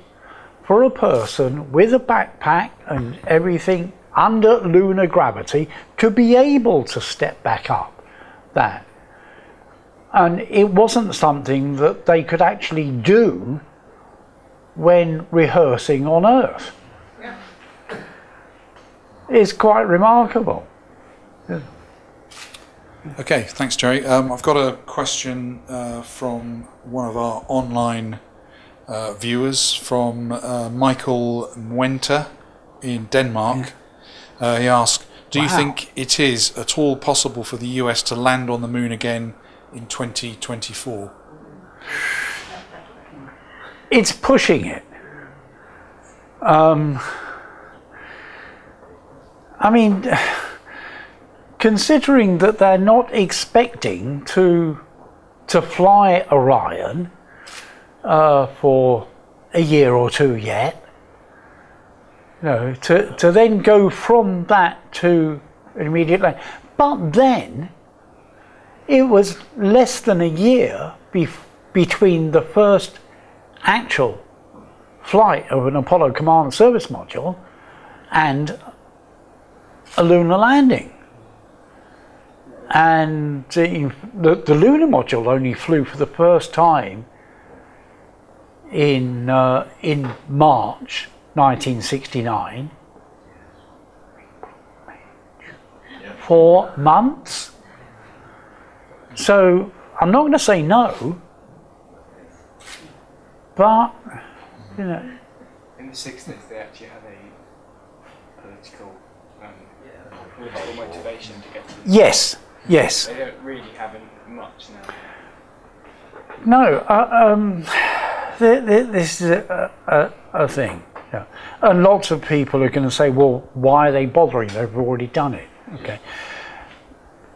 for a person with a backpack and everything under lunar gravity to be able to step back up that. And it wasn't something that they could actually do when rehearsing on Earth. Yeah. It's quite remarkable. Okay, thanks, Jerry. I've got a question from one of our online viewers, from Michael Mwenter in Denmark. He asked, do you think it is at all possible for the US to land on the moon again in 2024? It's pushing it. I mean, considering that they're not expecting to fly Orion for a year or two yet, to then go from that to an immediate land. But then it was less than a year between the first actual flight of an Apollo Command Service Module and a lunar landing. And the lunar module only flew for the first time in March 1969. 4 months. So I'm not going to say no, but In the 60s, they actually had a political motivation to get to the yes. They don't really have much now. No, this is a thing. Yeah. And lots of people are going to say, well, why are they bothering? They've already done it.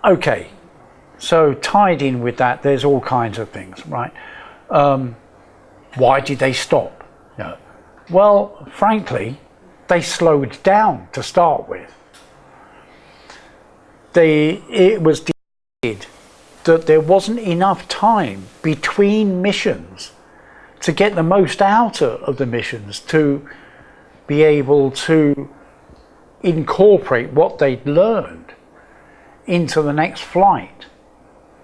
Okay. So tied in with that, there's all kinds of things, right? Why did they stop? Well, frankly, they slowed down to start with. It was decided that there wasn't enough time between missions to get the most out of the missions, to be able to incorporate what they'd learned into the next flight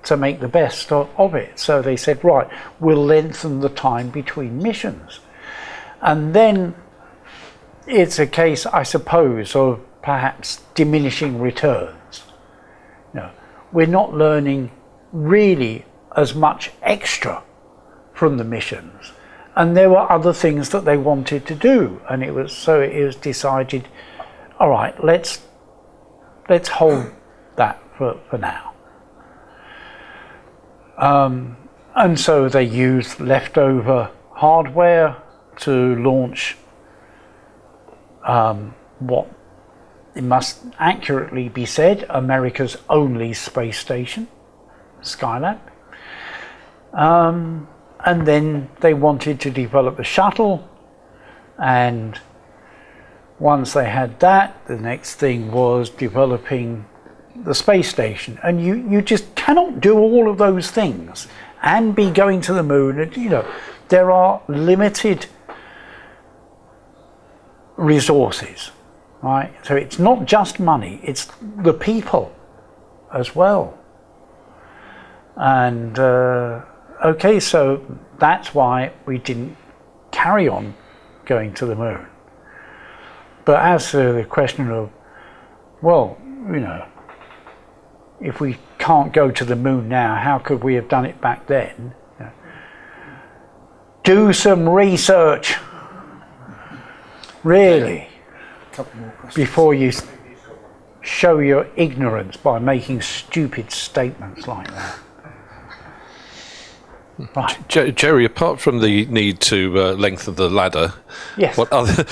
to make the best of it. So they said, right, we'll lengthen the time between missions. And then it's a case, I suppose, of perhaps diminishing returns. We're not learning really as much extra from the missions, and there were other things that they wanted to do, and it was decided, all right, let's hold that for now. And so they used leftover hardware to launch what it must accurately be said, America's only space station, Skylab. And then they wanted to develop a shuttle, and once they had that, the next thing was developing the space station. And you just cannot do all of those things and be going to the moon. And, there are limited resources, right? So it's not just money, it's the people as well. And okay, so that's why we didn't carry on going to the moon. But as to the question of well, you know, if we can't go to the moon now, how could we have done it back then? You know, do some research, really, Couple more questions. before you show your ignorance by making stupid statements like that. Right. Jerry, apart from the need to lengthen the ladder, Yes. what other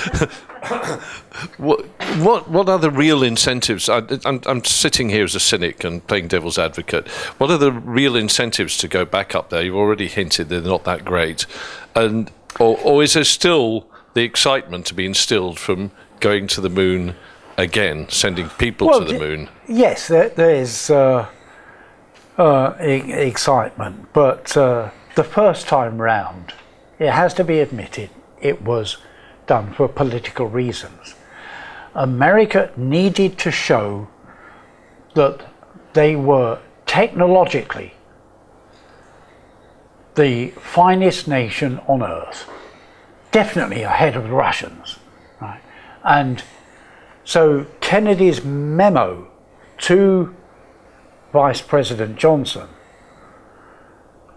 what other real incentives? I'm sitting here as a cynic and playing devil's advocate. What are the real incentives to go back up there? You've already hinted they're not that great, and or is there still the excitement to be instilled from going to the moon again, sending people to the moon? Yes, there's excitement, but the first time round, it has to be admitted, it was done for political reasons. America needed to show that they were technologically the finest nation on earth, definitely ahead of the Russians, right? And so Kennedy's memo to Vice President Johnson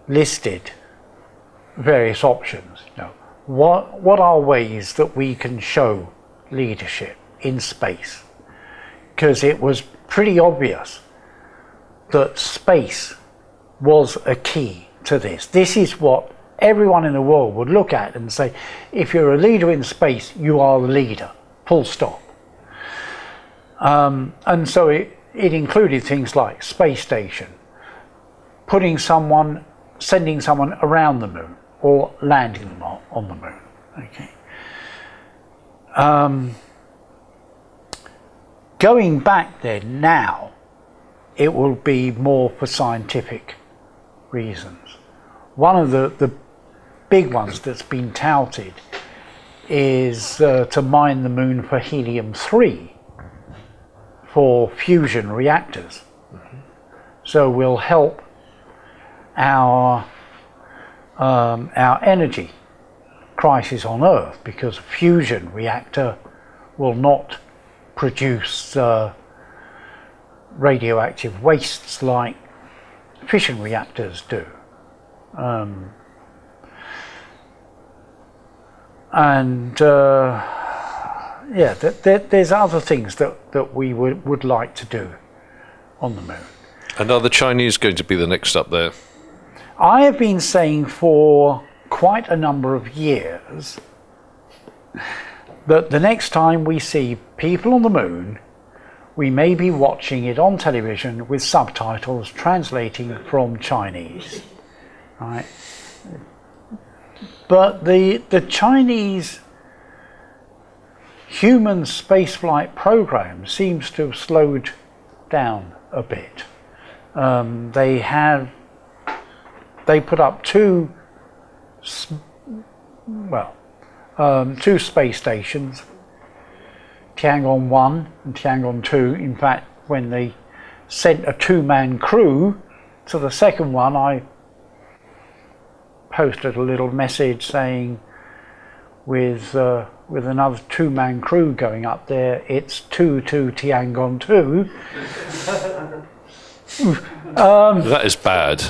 listed various options. You know, what are ways that we can show leadership in space? Because it was pretty obvious that space was a key to this. This is what everyone in the world would look at and say, if you're a leader in space, you are the leader, full stop. And so it included things like space station, sending someone around the moon or landing them on the moon. Okay. Going back there now, it will be more for scientific reasons. One of the big ones that's been touted is to mine the moon for helium-3 for fusion reactors. So we'll help our energy crisis on Earth, because a fusion reactor will not produce radioactive wastes like fission reactors do. There's other things that we would like to do on the moon. And are the Chinese going to be the next up there? I have been saying for quite a number of years that the next time we see people on the moon, we may be watching it on television with subtitles translating from Chinese, right? But the Chinese human spaceflight program seems to have slowed down a bit. They put up two space stations, Tiangong 1 and Tiangong 2. In fact, when they sent a two-man crew to the second one, I posted a little message saying, with another two-man crew going up there, it's 2 to Tiangong 2. That is bad.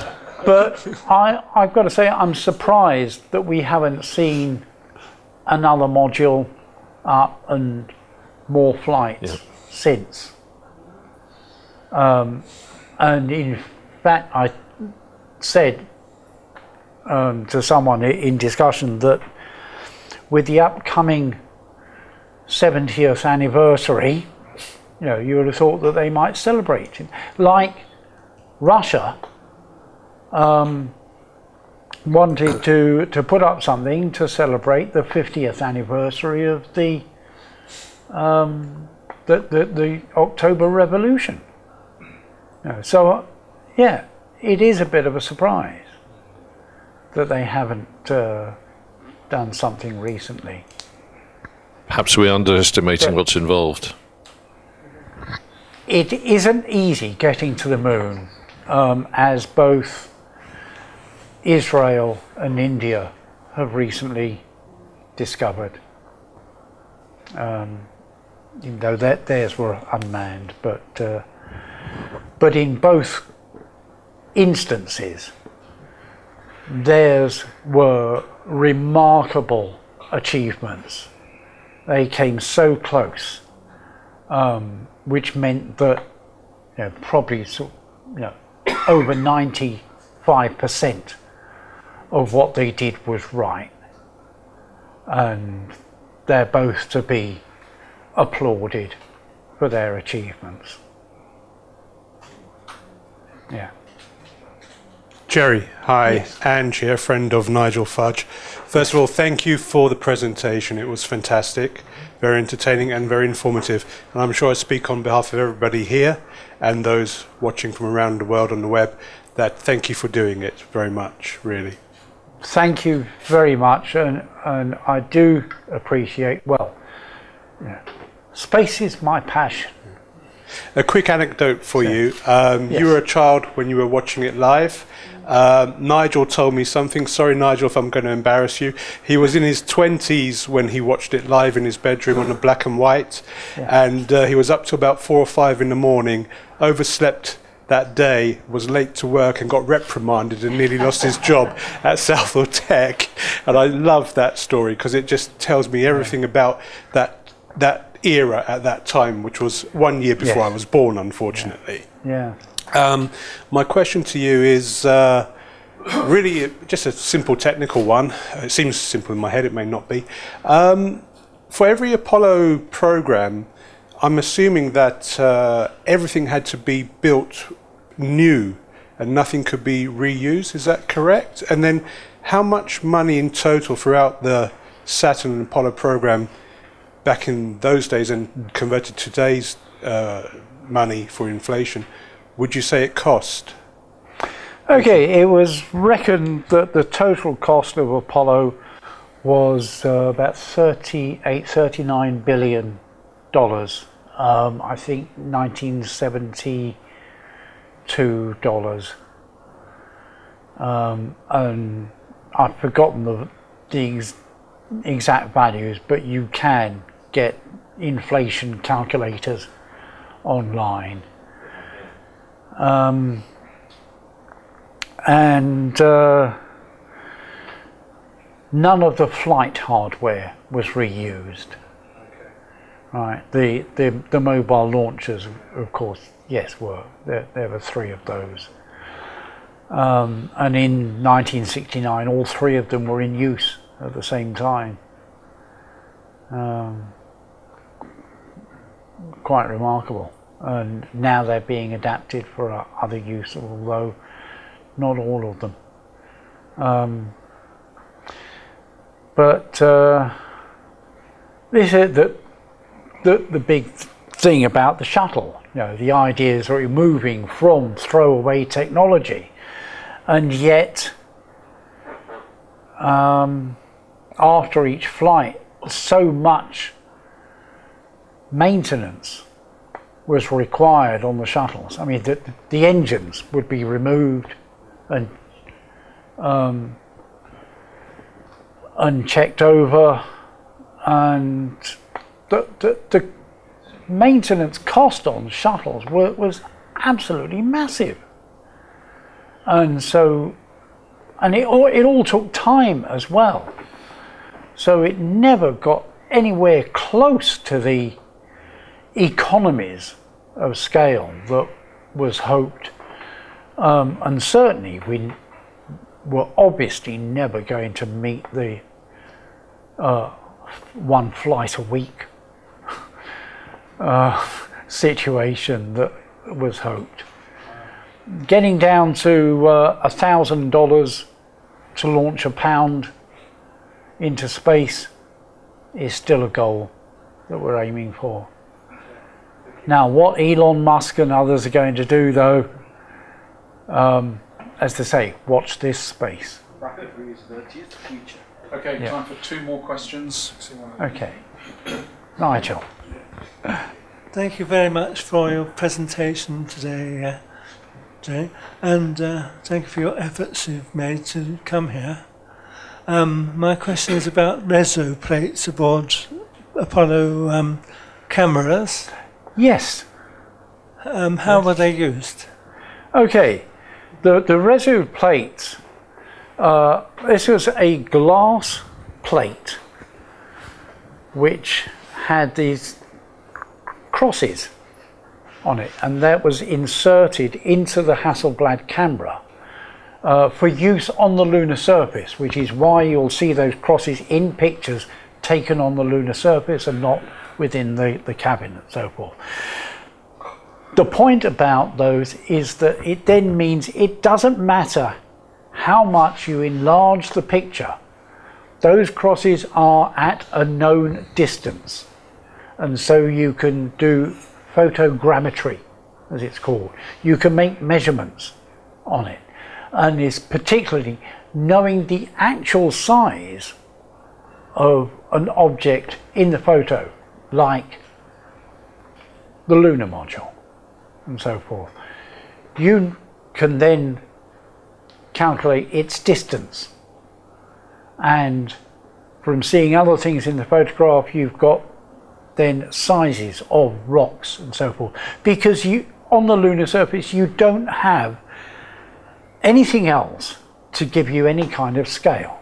But I've got to say, I'm surprised that we haven't seen another module up and more flights since. And in fact, I said to someone in discussion that with the upcoming 70th anniversary, you know, you would have thought that they might celebrate it. Like Russia wanted to put up something to celebrate the 50th anniversary of the October Revolution. You know, so, yeah, it is a bit of a surprise that they haven't done something recently. Perhaps we're underestimating what's involved. It isn't easy getting to the moon, as both Israel and India have recently discovered. even though theirs were unmanned. But in both instances, theirs were remarkable achievements. They came so close, which meant that probably over 95% of what they did was right, and they're both to be applauded for their achievements. Yeah. Jerry, hi. Yes. Ange here, friend of Nigel Fudge. First of all, thank you for the presentation. It was fantastic, very entertaining and very informative. And I'm sure I speak on behalf of everybody here and those watching from around the world on the web that thank you for doing it very much, really. Thank you very much, and I do appreciate, space is my passion. A quick anecdote for you. Yes. You were a child when you were watching it live. Nigel told me something. Sorry, Nigel, if I'm going to embarrass you. He was in his 20s when he watched it live in his bedroom on a black and white. Yeah. And he was up to about 4 or 5 in the morning, overslept that day, was late to work and got reprimanded and nearly lost his job at Southall Tech. And I love that story because it just tells me everything about that era at that time, which was 1 year before I was born, unfortunately. Yeah. My question to you is really just a simple technical one. It seems simple in my head, it may not be. For every Apollo program, I'm assuming that everything had to be built new and nothing could be reused. Is that correct? And then how much money in total throughout the Saturn and Apollo program back in those days and converted to today's money for inflation, would you say it cost? Okay, it was reckoned that the total cost of Apollo was about $39 billion. I think 1972 dollars. And I've forgotten the exact values, but you can get inflation calculators online. None of the flight hardware was reused. Right, the mobile launchers, of course, yes, were. There were 3 of those. And in 1969, all 3 of them were in use at the same time. Quite remarkable. And now they're being adapted for other use, although not all of them. But this is the big thing about the shuttle. The idea is that we're moving from throwaway technology, and yet after each flight, so much maintenance was required on the shuttles. I mean, the engines would be removed and checked over, and the maintenance cost on shuttles was absolutely massive. And so, and it all took time as well. So it never got anywhere close to the economies of scale that was hoped. And certainly we were obviously never going to meet the 1 flight a week situation that was hoped. Getting down to $1,000 to launch a pound into space is still a goal that we're aiming for. Now, what Elon Musk and others are going to do, though, as they say, watch this space. Rapid reusability is the future. Okay, time for 2 more questions. Okay. Nigel. Thank you very much for your presentation today, Jay, and thank you for your efforts you've made to come here. My question is about reso plates aboard Apollo cameras. Yes. How were they used? Okay. The Resu plates. This was a glass plate which had these crosses on it, and that was inserted into the Hasselblad camera for use on the lunar surface, which is why you'll see those crosses in pictures taken on the lunar surface and not within the cabin and so forth. The point about those is that it then means it doesn't matter how much you enlarge the picture, those crosses are at a known distance, and so you can do photogrammetry, as it's called. You can make measurements on it, and it's particularly knowing the actual size of an object in the photo, like the lunar module and so forth. You can then calculate its distance, and from seeing other things in the photograph you've got then sizes of rocks and so forth, because you on the lunar surface you don't have anything else to give you any kind of scale.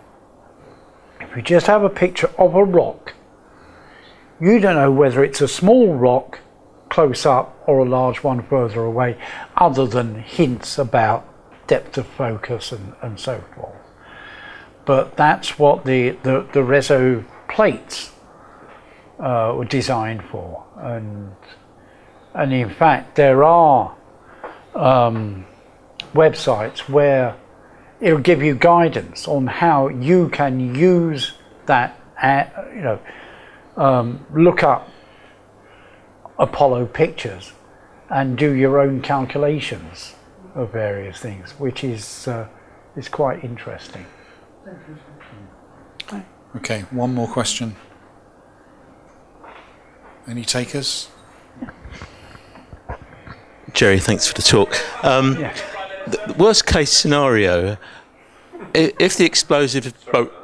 If you just have a picture of a rock, you don't know whether it's a small rock close up or a large one further away, other than hints about depth of focus and so forth. But that's what the Resu plates were designed for, and in fact there are websites where it'll give you guidance on how you can use that, look up Apollo pictures and do your own calculations of various things, which is quite interesting. Okay, one more question. Any takers? Jerry, thanks for the talk. The worst case scenario, if the explosive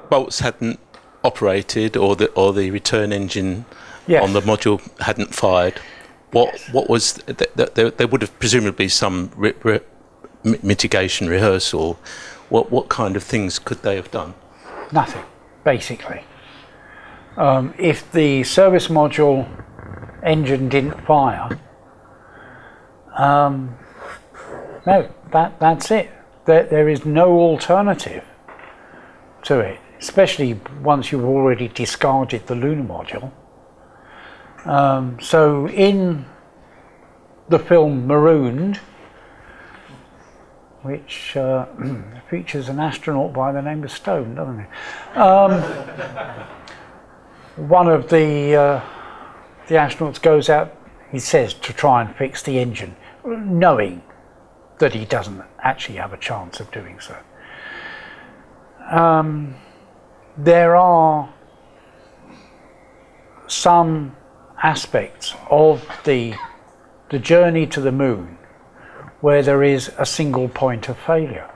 bolts hadn't operated, or the return engine on the module hadn't fired, what was there would have presumably some mitigation rehearsal. What kind of things could they have done? Nothing, basically. If the service module engine didn't fire, no, that's it. There is no alternative to it, especially once you've already discarded the lunar module. So in the film Marooned, which features an astronaut by the name of Stone, doesn't it? One of the astronauts goes out, he says, to try and fix the engine, knowing that he doesn't actually have a chance of doing so. There are some aspects of the journey to the moon where there is a single point of failure,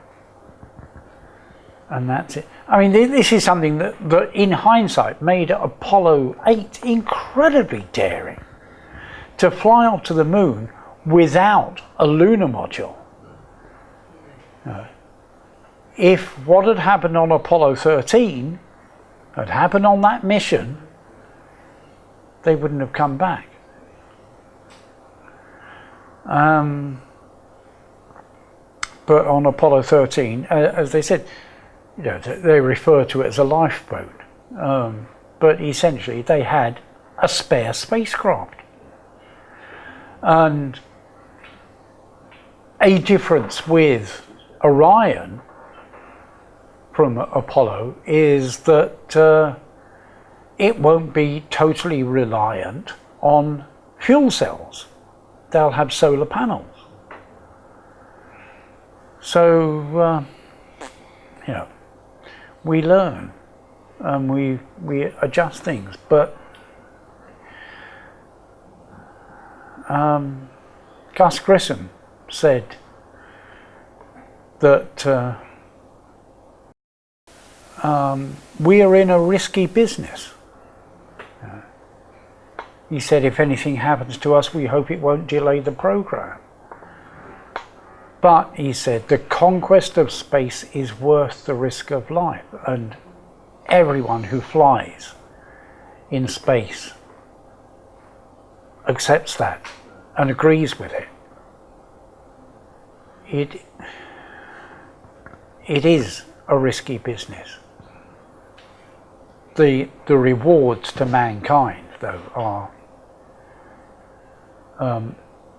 and that's it. I mean, this is something that in hindsight made Apollo 8 incredibly daring, to fly up to the moon without a lunar module. If what had happened on Apollo 13 had happened on that mission, they wouldn't have come back. But on Apollo 13, as they said, they refer to it as a lifeboat, but essentially they had a spare spacecraft. And a difference with Orion from Apollo is that it won't be totally reliant on fuel cells. They'll have solar panels. So, we learn and we adjust things, but Gus Grissom said that we are in a risky business. He said, if anything happens to us, we hope it won't delay the program. But he said, the conquest of space is worth the risk of life. And everyone who flies in space accepts that and agrees with it. It is a risky business. The rewards to mankind, though, are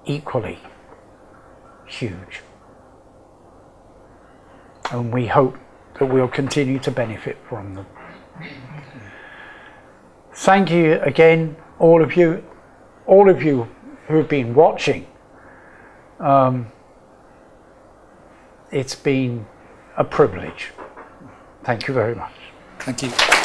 equally huge. And we hope that we'll continue to benefit from them. Thank you again, all of you who've been watching. It's been a privilege. Thank you very much. Thank you.